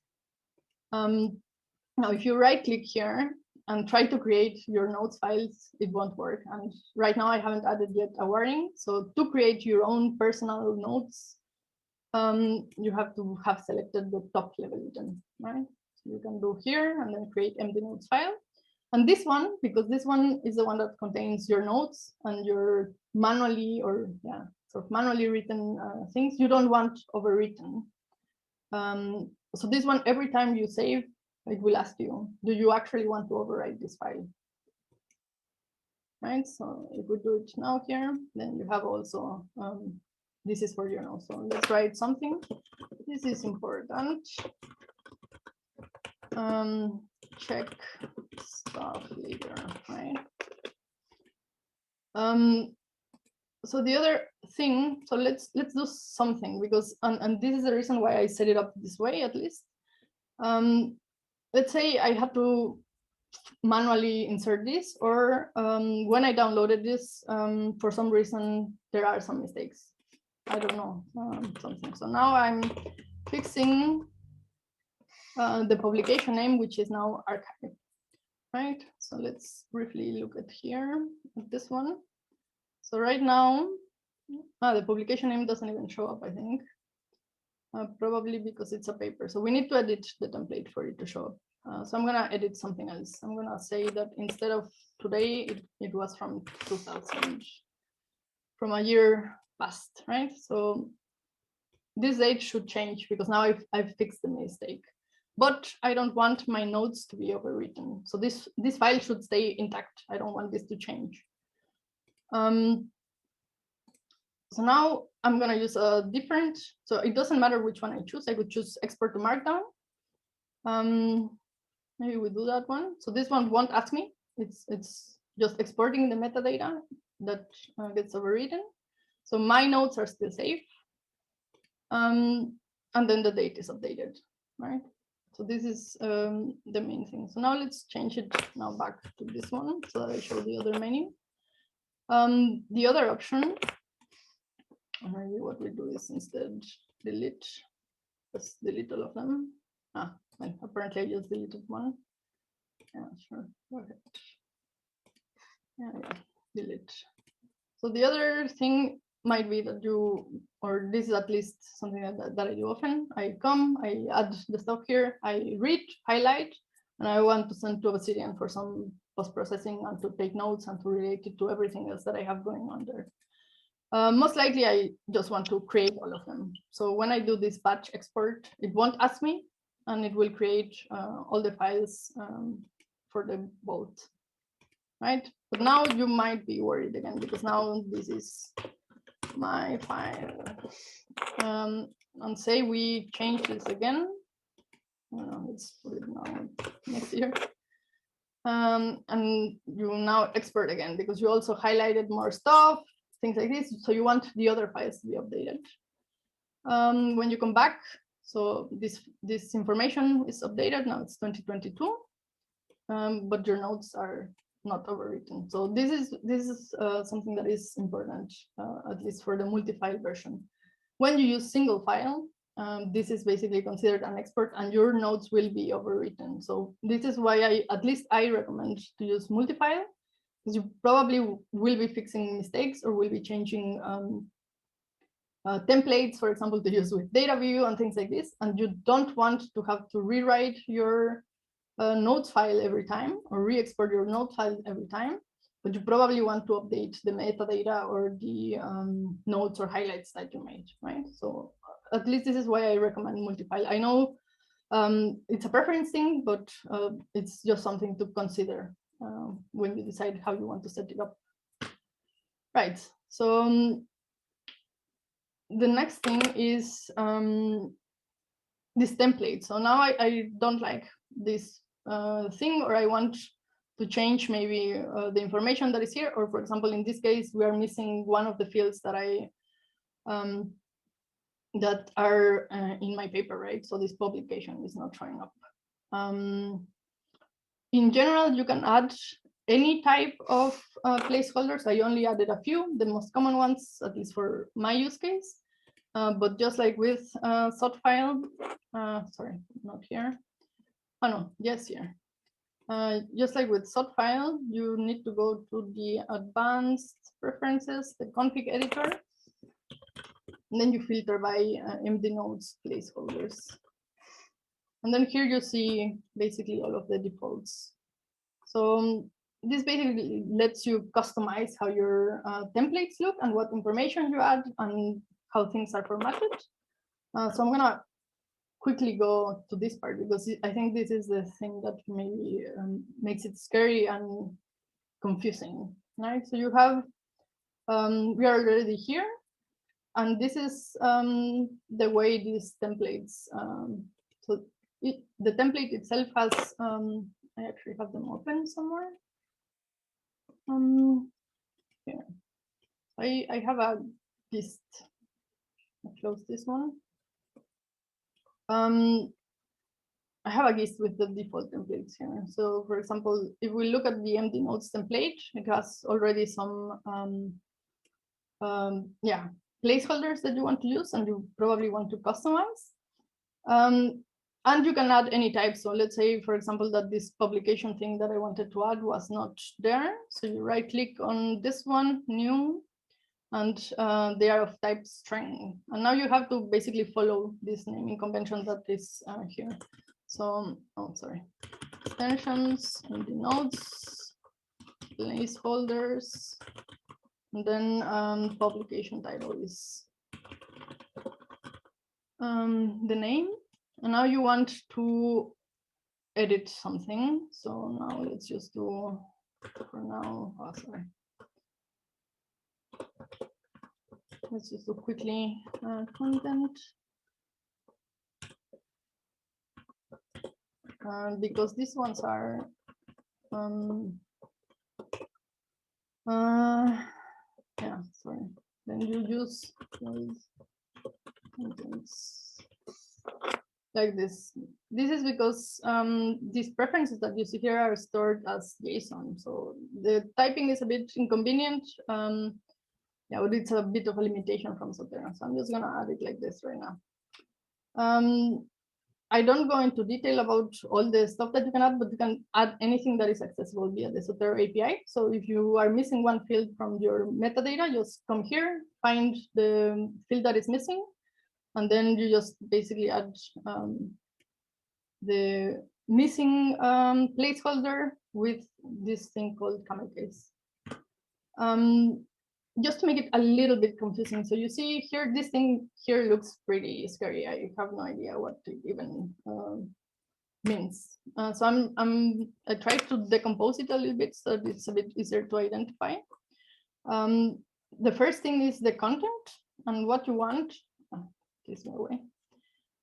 Now, if you right click here and try to create your notes files, it won't work. And right now I haven't added yet a warning. So to create your own personal notes, you have to have selected the top level item, right? So you can do here and then create Mdnotes file. And this one, because this one is the one that contains your notes and your manually or sort of manually written things, you don't want overwritten. So this one, every time you save, it will ask you, do you actually want to overwrite this file? right? So if we do it now here, then you have also, this is for your notes. So let's write something. This is important. Check stuff later, right? So the other thing, so let's do something, because and this is the reason why I set it up this way, at least. Let's say I had to manually insert this, or when I downloaded this, for some reason there are some mistakes. I don't know, something. So now I'm fixing the publication name, which is now archive, right? So let's briefly look at here at this one. So right now, the publication name doesn't even show up, I think. Probably because it's a paper. So we need to edit the template for it to show up. So I'm gonna edit something else. I'm gonna say that instead of today, it was from 2000, from a year past, right? So this date should change because now I've fixed the mistake. But I don't want my notes to be overwritten. So this file should stay intact. I don't want this to change. So now I'm going to use a different, so it doesn't matter which one I choose. I could choose export to Markdown. Maybe we do that one. So this one won't ask me. It's just exporting the metadata that gets overridden. So my notes are still safe. And then the date is updated, right? So this is the main thing. So now let's change it now back to this one so that I show the other menu. The other option, maybe what we do is instead delete. Let's delete all of them. Well, apparently I just deleted one. Yeah, sure. Go ahead. Yeah, delete. So the other thing might be that you, or this is at least something that I do often. I come, I add the stuff here, I read, highlight, and I want to send to Obsidian for some post-processing and to take notes and to relate it to everything else that I have going on there. Most likely, I just want to create all of them. So when I do this batch export, it won't ask me, and it will create all the files for the both, right? But now you might be worried again, because now this is my file. And say we change this again. Let's put it now next year. And you now export again, because you also highlighted more stuff, things like this. So you want the other files to be updated. When you come back, so this information is updated. Now it's 2022, but your notes are not overwritten. So this is something that is important, at least for the multi-file version. When you use single file, this is basically considered an export, and your notes will be overwritten. So this is why at least I recommend to use multi-file, because you probably will be fixing mistakes or will be changing templates, for example, to use with data view and things like this, and you don't want to have to rewrite your notes file every time or re-export your note file every time, but you probably want to update the metadata or the notes or highlights that you made, right? So at least this is why I recommend multi-file. I know it's a preference thing, but it's just something to consider when you decide how you want to set it up. Right, so the next thing is this template. So now I don't like this thing, or I want to change maybe the information that is here, or for example, in this case, we are missing one of the fields that that are in my paper, right? So this publication is not showing up. In general, you can add any type of placeholders. I only added a few, the most common ones, at least for my use case. But just like with Zotfile, sorry, not here. Oh no, yes, here. Just like with Zotfile, you need to go to the advanced preferences, the config editor, and then you filter by Mdnotes placeholders. And then here you see basically all of the defaults. So this basically lets you customize how your templates look and what information you add and how things are formatted. So I'm gonna quickly go to this part, because I think this is the thing that maybe makes it scary and confusing. right? So you have, we are already here, and this is the way these templates. So the template itself has, I actually have them open somewhere. Yeah. I have a gist. I'll close this one. I have a gist with the default templates here. So for example, if we look at the Mdnotes template, it has already some yeah, placeholders that you want to use and you probably want to customize. And you can add any type. So let's say, for example, that this publication thing that I wanted to add was not there. So you right click on this one, new, and they are of type string. And now you have to basically follow this naming convention that is here. So, oh, sorry, extensions and the nodes, placeholders, and then publication title is the name. And now you want to edit something. So now let's just do, for now, oh, sorry. Let's just do quickly content. Because these ones are yeah, sorry. Then you use contents like this. This is because these preferences that you see here are stored as JSON. So the typing is a bit inconvenient. Yeah, but it's a bit of a limitation from Zotero. So I'm just gonna add it like this right now. I don't go into detail about all the stuff that you can add, but you can add anything that is accessible via the Zotero API. So if you are missing one field from your metadata, just come here, find the field that is missing, and then you just basically add the missing placeholder with this thing called camel case. Just to make it a little bit confusing. So you see here, this thing here looks pretty scary. I have no idea what it even means. So I tried to decompose it a little bit so it's a bit easier to identify. The first thing is the content, and what you want, this way.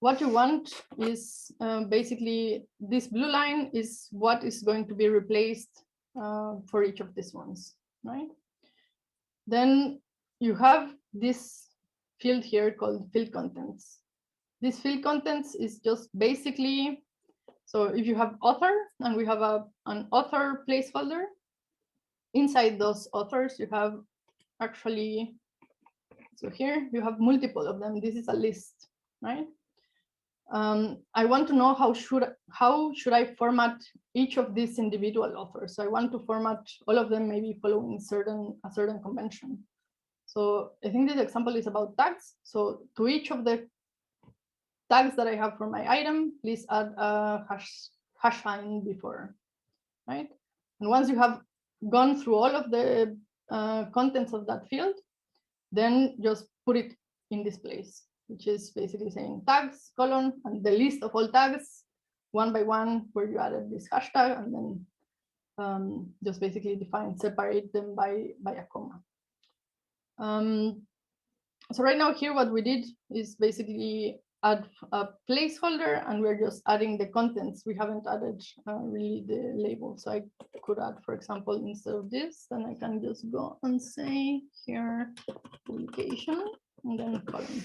What you want is basically this blue line is what is going to be replaced for each of these ones, right? Then you have this field here called field contents. This field contents is just basically, so if you have author and we have an author placeholder, inside those authors you have actually, so here you have multiple of them. This is a list, right? I want to know how should I format each of these individual authors. So I want to format all of them maybe following a certain convention. So I think this example is about tags. So to each of the tags that I have for my item, please add a hash sign before, right? And once you have gone through all of the contents of that field, then just put it in this place, which is basically saying tags, colon, and the list of all tags, one by one, where you added this hashtag, and then just basically separate them by a comma. So right now here, what we did is basically add a placeholder, and we're just adding the contents. We haven't added really the label. So I could add, for example, instead of this, then I can just go and say here publication and then column.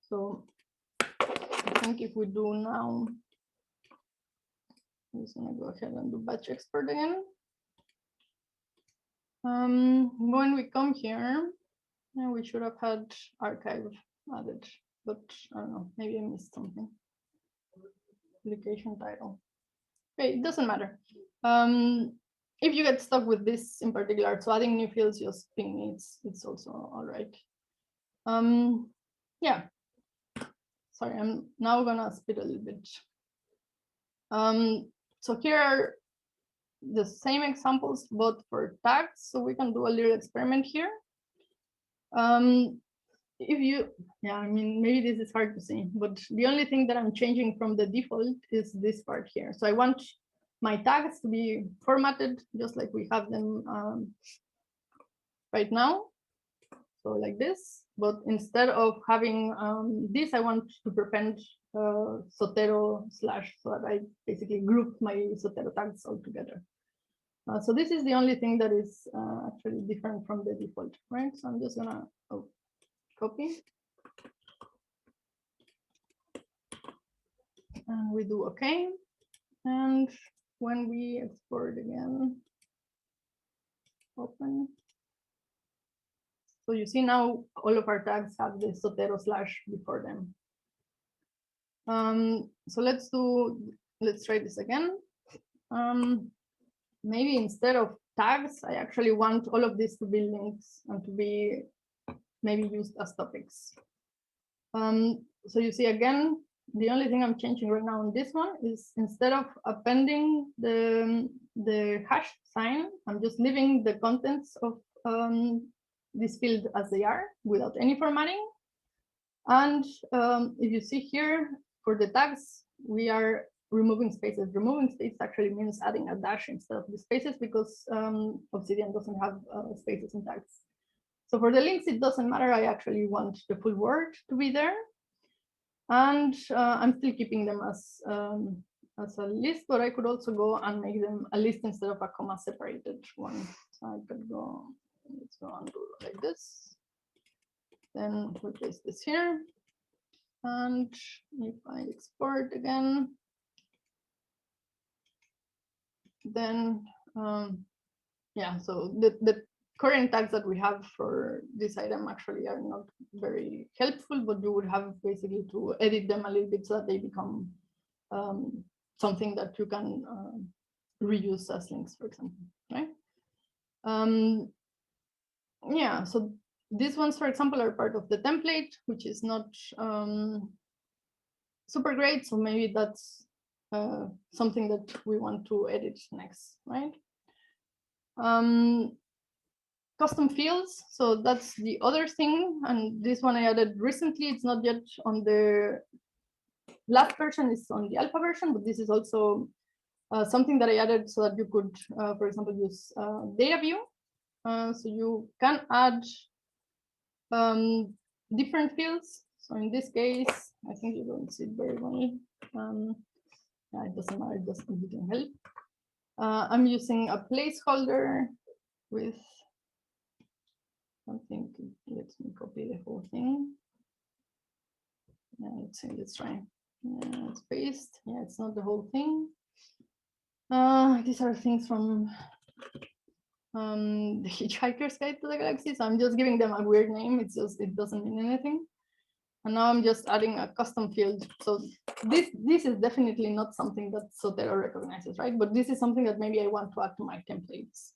So I think if we do now, I'm just gonna go ahead and do batch export again. When we come here, we should have had archive added, but I don't know, maybe I missed something. Publication title. Okay, it doesn't matter. If you get stuck with this in particular, so adding new fields, just ping me, it's also all right. Yeah. Sorry, I'm now gonna speed a little bit. So here are the same examples, but for tags. So we can do a little experiment here. If you, yeah, I mean, maybe this is hard to see, but the only thing that I'm changing from the default is this part here. So I want my tags to be formatted just like we have them right now. So like this, but instead of having this, I want to prepend Zotero / so that I basically group my Zotero tags all together. So this is the only thing that is actually different from the default, right? So I'm just gonna copy. And we do OK. And when we export again, open. So you see now all of our tags have the Zotero / before them. So let's try this again. Maybe instead of tags, I actually want all of this to be links and to be maybe used as topics. So you see again, the only thing I'm changing right now on this one is instead of appending the hash sign, I'm just leaving the contents of this field as they are without any formatting. And if you see here, for the tags, we are removing spaces. Removing spaces actually means adding a dash instead of the spaces because Obsidian doesn't have spaces in tags. So for the links, it doesn't matter. I actually want the full word to be there. And I'm still keeping them as a list, but I could also go and make them a list instead of a comma separated one. So I could go, let's go and do like this. Then replace this here. And if I export again, then yeah, so the current tags that we have for this item actually are not very helpful, but you would have basically to edit them a little bit so that they become something that you can reuse as links, for example, right? Yeah, so these ones, for example, are part of the template, which is not super great. So maybe that's something that we want to edit next, right? Custom fields, so that's the other thing, and this one I added recently. It's not yet on the last version, it's on the alpha version, but this is also something that I added so that you could, for example, use data view. So you can add different fields. So in this case, I think you don't see it very well. Yeah, it doesn't matter, it didn't help. I'm using a placeholder with, I think it lets me copy the whole thing. Yeah, let's see, let's try. Yeah, it's paste. Yeah, it's not the whole thing. These are things from the Hitchhiker's Guide to the Galaxy. So I'm just giving them a weird name. It's just, it doesn't mean anything. And now I'm just adding a custom field. So this is definitely not something that Zotero recognizes, right? But this is something that maybe I want to add to my templates.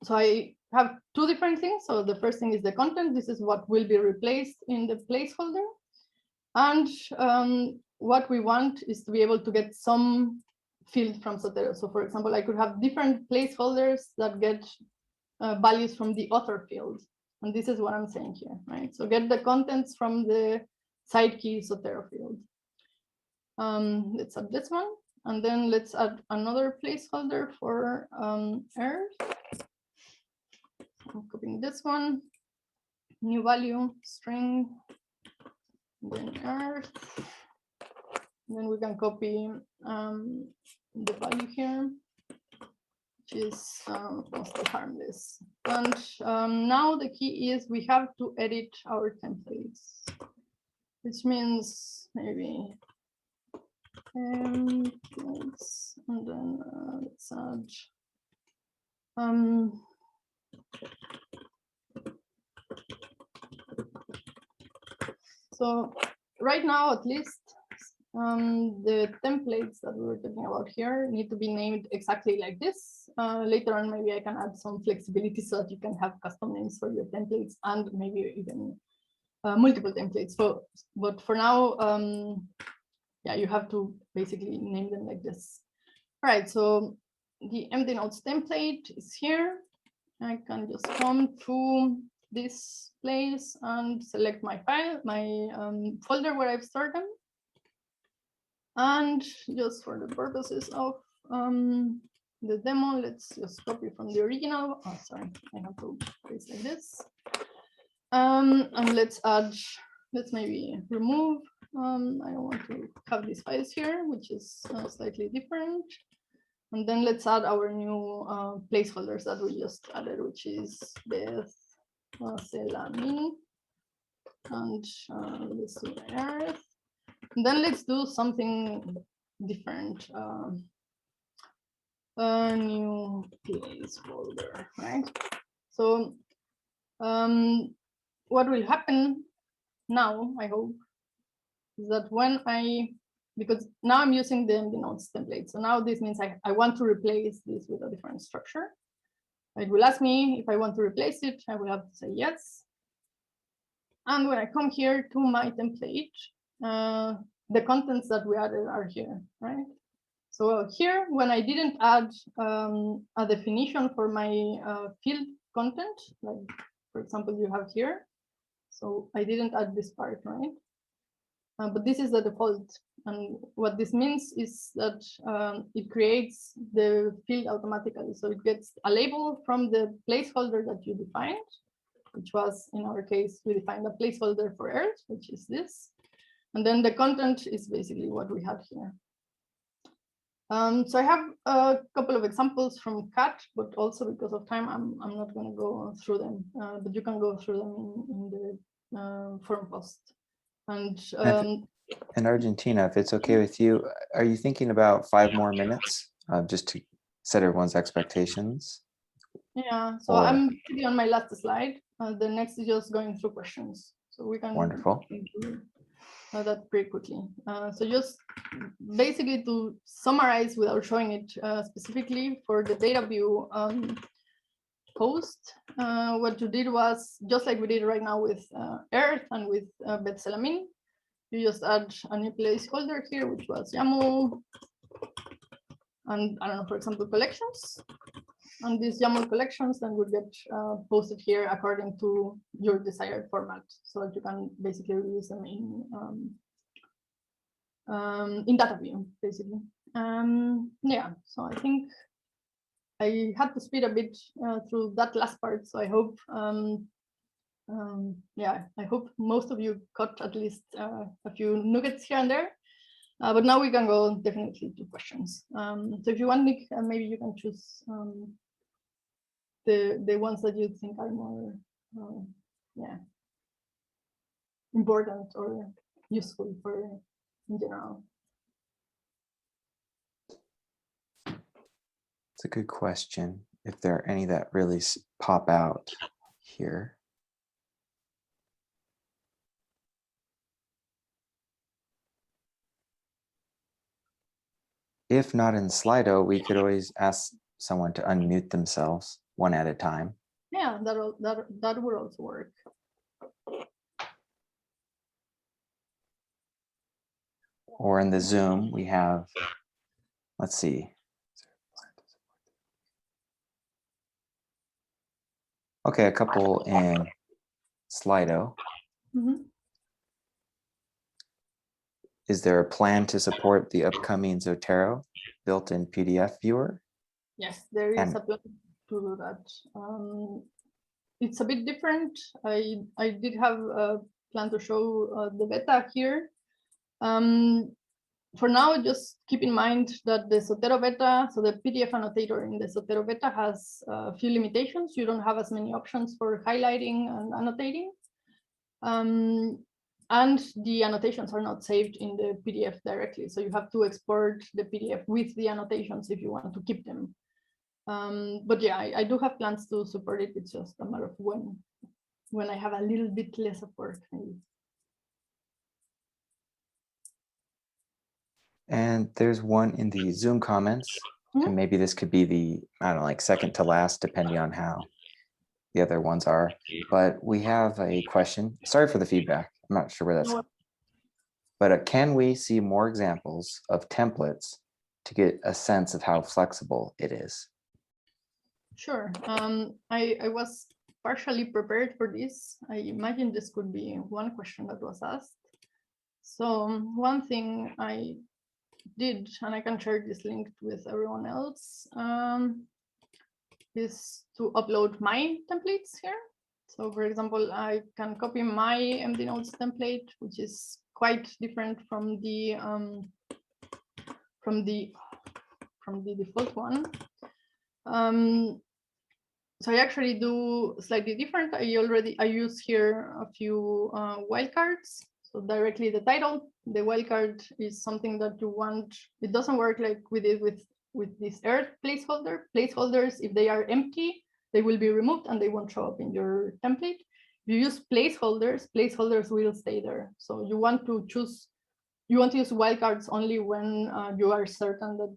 So I have two different things. So the first thing is the content. This is what will be replaced in the placeholder. And what we want is to be able to get some field from Zotero. So for example, I could have different placeholders that get values from the author field. And this is what I'm saying here, right? So get the contents from the side key Zotero field. Let's add this one. And then let's add another placeholder for Earth. I'm copying this one. New value, string, then Earth. Then we can copy the value here, which is mostly harmless. And now the key is we have to edit our templates, which means maybe templates, and then let's add so right now, at least, the templates that we were talking about here need to be named exactly like this. Later on, maybe I can add some flexibility so that you can have custom names for your templates and maybe even multiple templates. So, but for now, yeah, you have to basically name them like this. All right, so the Mdnotes template is here. I can just come to this place and select my file, my folder where I've stored them. And just for the purposes of the demo, let's just copy from the original. Oh, sorry, I have to paste like this. And let's maybe remove. I don't want to have these files here, which is slightly different. And then let's add our new placeholders that we just added, which is the Selamin and let's do Earth. And then let's do something different. A new placeholder, right? So what will happen now, I hope, is that when because now I'm using the Mdnotes template. So now this means I want to replace this with a different structure. It will ask me if I want to replace it. I will have to say yes. And when I come here to my template, the contents that we added are here, right? So here, when I didn't add a definition for my field content, like for example, you have here. So I didn't add this part, right? But this is the default. And what this means is that it creates the field automatically. So it gets a label from the placeholder that you defined, which was, in our case, we defined a placeholder for Earth, which is this. And then the content is basically what we have here. So I have a couple of examples from CAT, but also because of time, I'm not going to go through them, but you can go through them in the forum post. And Argentina, if it's okay with you, are you thinking about 5 more minutes just to set everyone's expectations? Yeah, so I'm on my last slide. The next is just going through questions. So we can Wonderful. do that pretty quickly. So just basically to summarize without showing it specifically for the data view post, what you did was just like we did right now with Earth and with BibTeX. You just add a new placeholder here, which was YAML, and I don't know, for example, collections. And these YAML collections then would get posted here according to your desired format, so that you can basically reuse them in data view, basically. Yeah, so I think I had to speed a bit through that last part. So I hope, yeah, I hope most of you got at least a few nuggets here and there. But now we can go definitely to questions. So if you want, Nick, maybe you can choose the ones that you think are more, yeah, important or useful for in general. It's a good question. If there are any that really pop out here. If not in Slido, we could always ask someone to unmute themselves one at a time. Yeah, that would also work. Or in the Zoom, we have, let's see. Okay, a couple in Slido. Mm-hmm. Is there a plan to support the upcoming Zotero built-in PDF viewer? Yes, there is a plan to do that. It's a bit different. I did have a plan to show the beta here. For now, just keep in mind that the Zotero beta, so the PDF annotator in the Zotero beta has a few limitations. You don't have as many options for highlighting and annotating. And the annotations are not saved in the PDF directly. So you have to export the PDF with the annotations if you want to keep them. But yeah, I do have plans to support it. It's just a matter of when I have a little bit less of work. Maybe. And there's one in the Zoom comments, and maybe this could be the, I don't know, like second to last, depending on how the other ones are. But we have a question. Sorry for the feedback. I'm not sure where that's. But can we see more examples of templates to get a sense of how flexible it is? Sure. I was partially prepared for this. I imagine this could be one question that was asked. So one thing I did, and I can share this link with everyone else, is to upload my templates here. So for example, I can copy my Mdnotes template, which is quite different from the default one. So I actually do slightly different. I use here a few wildcards. So directly the title, the wildcard is something that you want. It doesn't work like we did with this earth placeholder. Placeholders, if they are empty, they will be removed and they won't show up in your template. If you use placeholders, placeholders will stay there. So you want to use wildcards only when you are certain that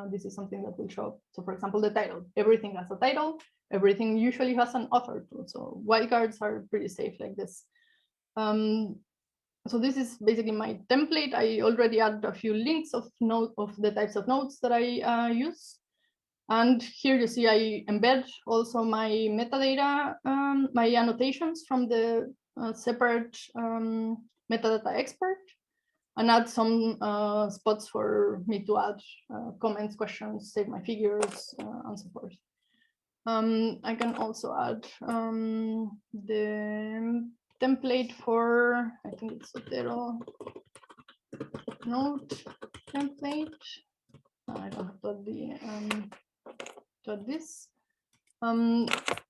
this is something that will show up. So for example, the title, everything has a title, everything usually has an author too. So wildcards are pretty safe like this. So this is basically my template. I already added a few links of the types of notes that I use. And here you see I embed also my metadata, my annotations from the separate metadata expert, and add some spots for me to add comments, questions, save my figures, and so forth. I can also add the template for, I think it's Zotero note template. I don't have to add this.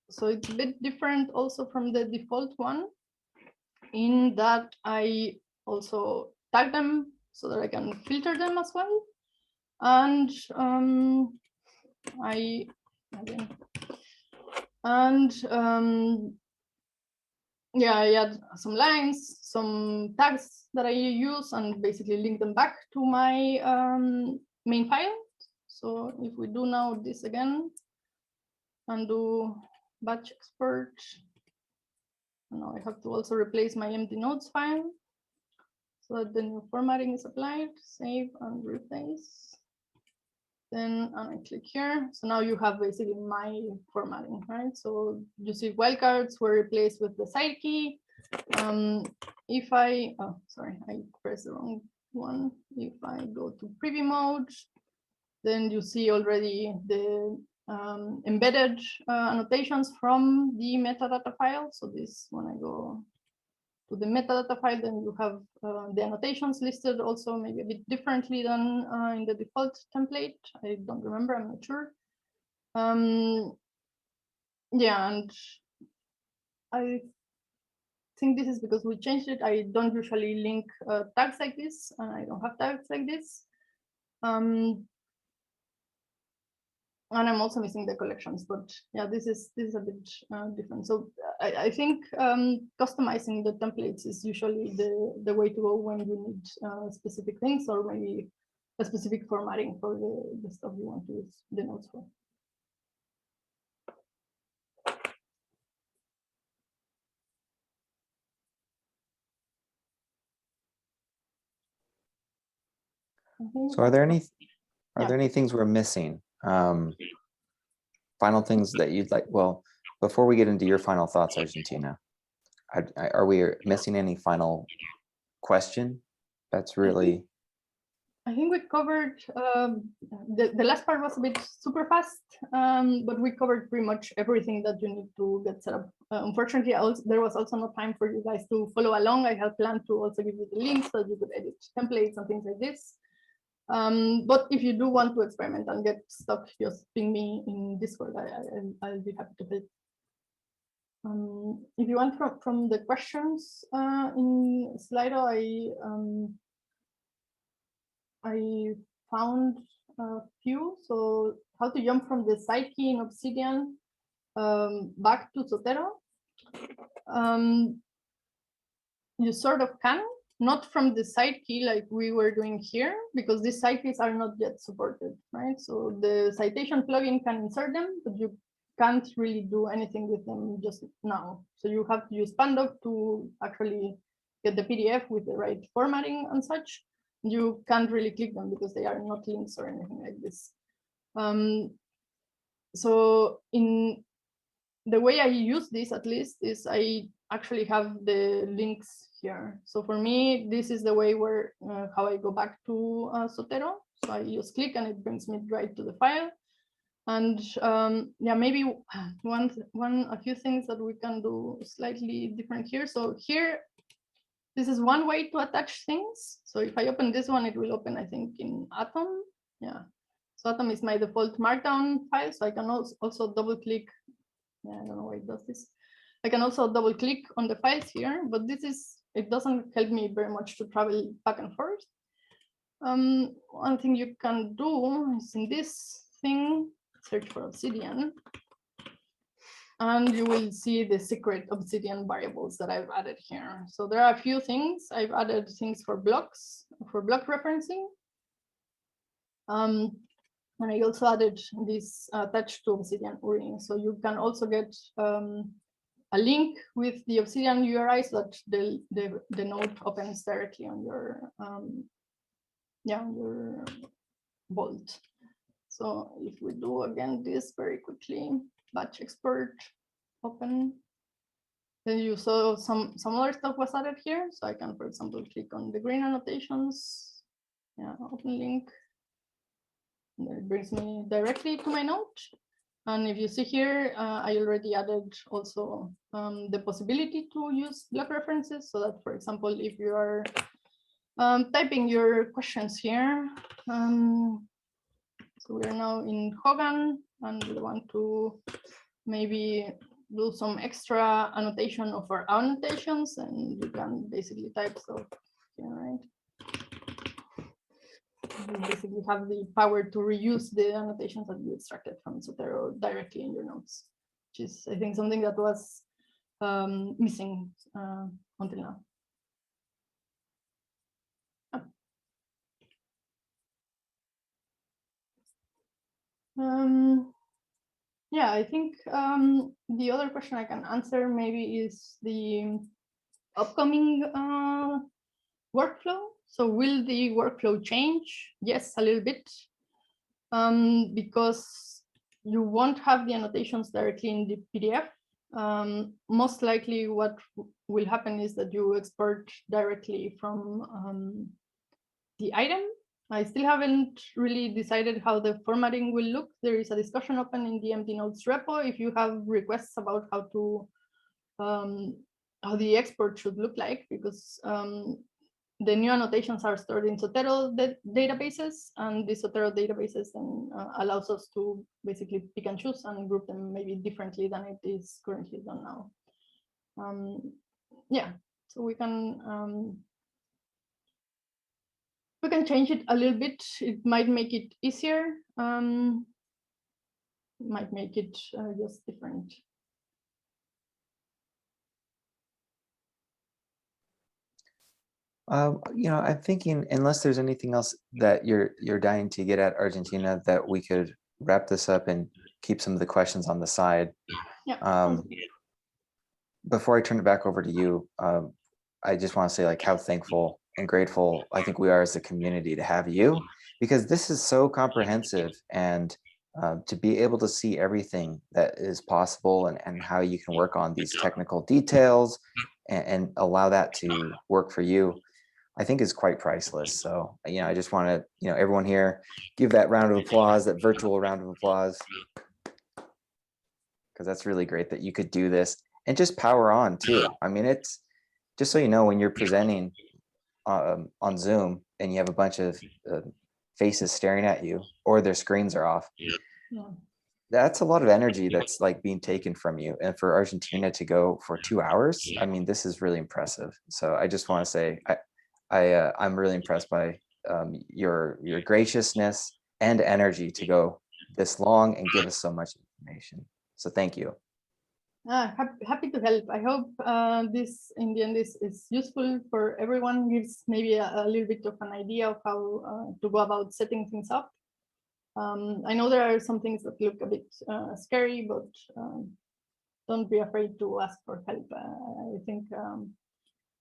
So it's a bit different also from the default one, in that I also tag them so that I can filter them as well. And yeah, I add some lines, some tags that I use, and basically link them back to my main file. So if we do now this again and do batch export, now I have to also replace my Mdnotes file so that the new formatting is applied, save and replace. Then I click here. So now you have basically my formatting, right? So you see wildcards were replaced with the side key. If I, oh, sorry, I pressed the wrong one. If I go to preview mode, then you see already the embedded annotations from the metadata file. So this, when I go to the metadata file, then you have the annotations listed also maybe a bit differently than in the default template. I don't remember, I'm not sure. Yeah, and I think this is because we changed it. I don't usually link tags like this, and I don't have tags like this. And I'm also missing the collections, but yeah, this is a bit different. So I think customizing the templates is usually the way to go when you need specific things, or maybe a specific formatting for the stuff you want to use the notes for. So are there any things we're missing? Final things that you'd like? Well, before we get into your final thoughts, Argentina, are we missing any final question? That's really. I think we covered the last part was a bit super fast, but we covered pretty much everything that you need to get set up. Unfortunately, there was also no time for you guys to follow along. I had planned to also give you the links so you could edit templates and things like this. But if you do want to experiment and get stuck, just ping me in Discord. I'll be happy to help. If you want from the questions in Slido, I found a few. So how to jump from the side key in Obsidian back to Zotero. You sort of can, not from the side key like we were doing here, because these side keys are not yet supported, right? So the citation plugin can insert them, but you can't really do anything with them just now. So you have to use Pandoc to actually get the PDF with the right formatting and such. You can't really click them because they are not links or anything like this. So in the way I use this, at least, is I actually have the links here. So for me, this is the way where how I go back to Zotero. So I use click and it brings me right to the file. And yeah, maybe a few things that we can do slightly different here. So here, this is one way to attach things. So if I open this one, it will open, I think, in Atom. Yeah. So Atom is my default Markdown file. So I can also double click. Yeah, I don't know why it does this. I can also double click on the files here, but it doesn't help me very much to travel back and forth. One thing you can do is in this thing, search for Obsidian, and you will see the secret Obsidian variables that I've added here. So there are a few things. I've added things for blocks, for block referencing. And I also added this attached to Obsidian URI. So you can also get a link with the Obsidian URI so that the node opens directly on your on your Vault. So if we do again this very quickly, batch export, open, then you saw some other stuff was added here. So I can, for example, click on the green annotations, yeah, open link, and then it brings me directly to my node. And if you see here, I already added also the possibility to use block references, so that, for example, if you are typing your questions here, so we're now in Hogan, and we want to maybe do some extra annotation of our annotations, and you can basically type stuff here, right? You basically have the power to reuse the annotations that you extracted from Zotero directly in your notes, which is, I think, something that was missing until now. Yeah, I think the other question I can answer maybe is the upcoming workflow. So will the workflow change? Yes, a little bit, because you won't have the annotations directly in the PDF. Most likely what will happen is that you export directly from the item. I still haven't really decided how the formatting will look. There is a discussion open in the Mdnotes repo if you have requests about how the export should look like, because the new annotations are stored in Zotero databases, and the Zotero databases then allows us to basically pick and choose and group them maybe differently than it is currently done now. Yeah, so we can change it a little bit. It might make it easier. Might make it just different. I'm thinking, unless there's anything else that you're dying to get at, Argentina, that we could wrap this up and keep some of the questions on the side. Yeah. Before I turn it back over to you, I just want to say, like, how thankful and grateful I think we are as a community to have you, because this is so comprehensive, and to be able to see everything that is possible and how you can work on these technical details and allow that to work for you, I think is quite priceless. So, I just want to, everyone here, give that round of applause, that virtual round of applause, because that's really great that you could do this and just power on too. I mean, it's just so you know, when you're presenting on Zoom and you have a bunch of faces staring at you, or their screens are off, that's a lot of energy that's like being taken from you. And for Argentina to go for 2 hours, I mean, this is really impressive. So I just want to say, I'm really impressed by your graciousness and energy to go this long and give us so much information. So thank you. Happy to help. I hope this in the end is useful for everyone, gives maybe a little bit of an idea of how to go about setting things up. I know there are some things that look a bit scary, but don't be afraid to ask for help. I think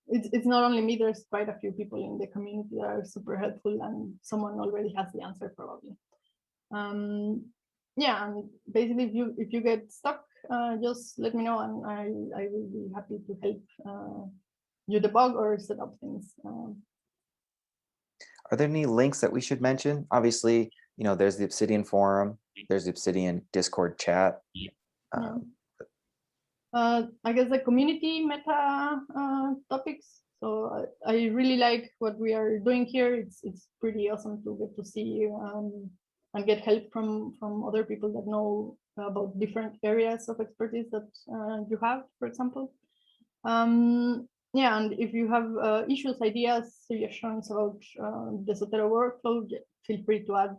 it's not only me, there's quite a few people in the community that are super helpful, and someone already has the answer probably. Yeah, and basically if you get stuck, just let me know, and I will be happy to help you debug or set up things. Are there any links that we should mention? Obviously, there's the Obsidian forum, there's the Obsidian Discord chat. Yeah. I guess the community meta topics. So I really like what we are doing here. It's pretty awesome to get to see and get help from other people that know about different areas of expertise that you have, for example. Yeah, and if you have issues, ideas, suggestions about the Zotero workflow, feel free to add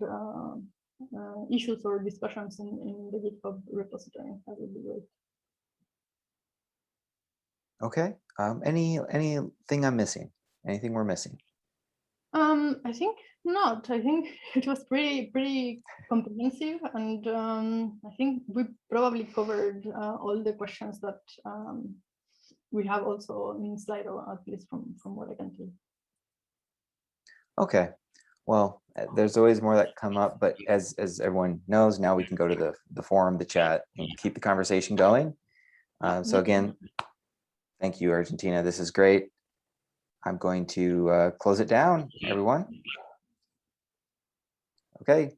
issues or discussions in the GitHub repository. That would be great. Okay. Anything I'm missing? Anything we're missing? I think not. I think it was pretty comprehensive, and I think we probably covered all the questions that we have also in Slido, at least from what I can tell. Okay. Well, there's always more that come up, but as everyone knows, now we can go to the forum, the chat, and keep the conversation going. So again, thank you, Argentina. This is great. I'm going to close it down, everyone. Okay.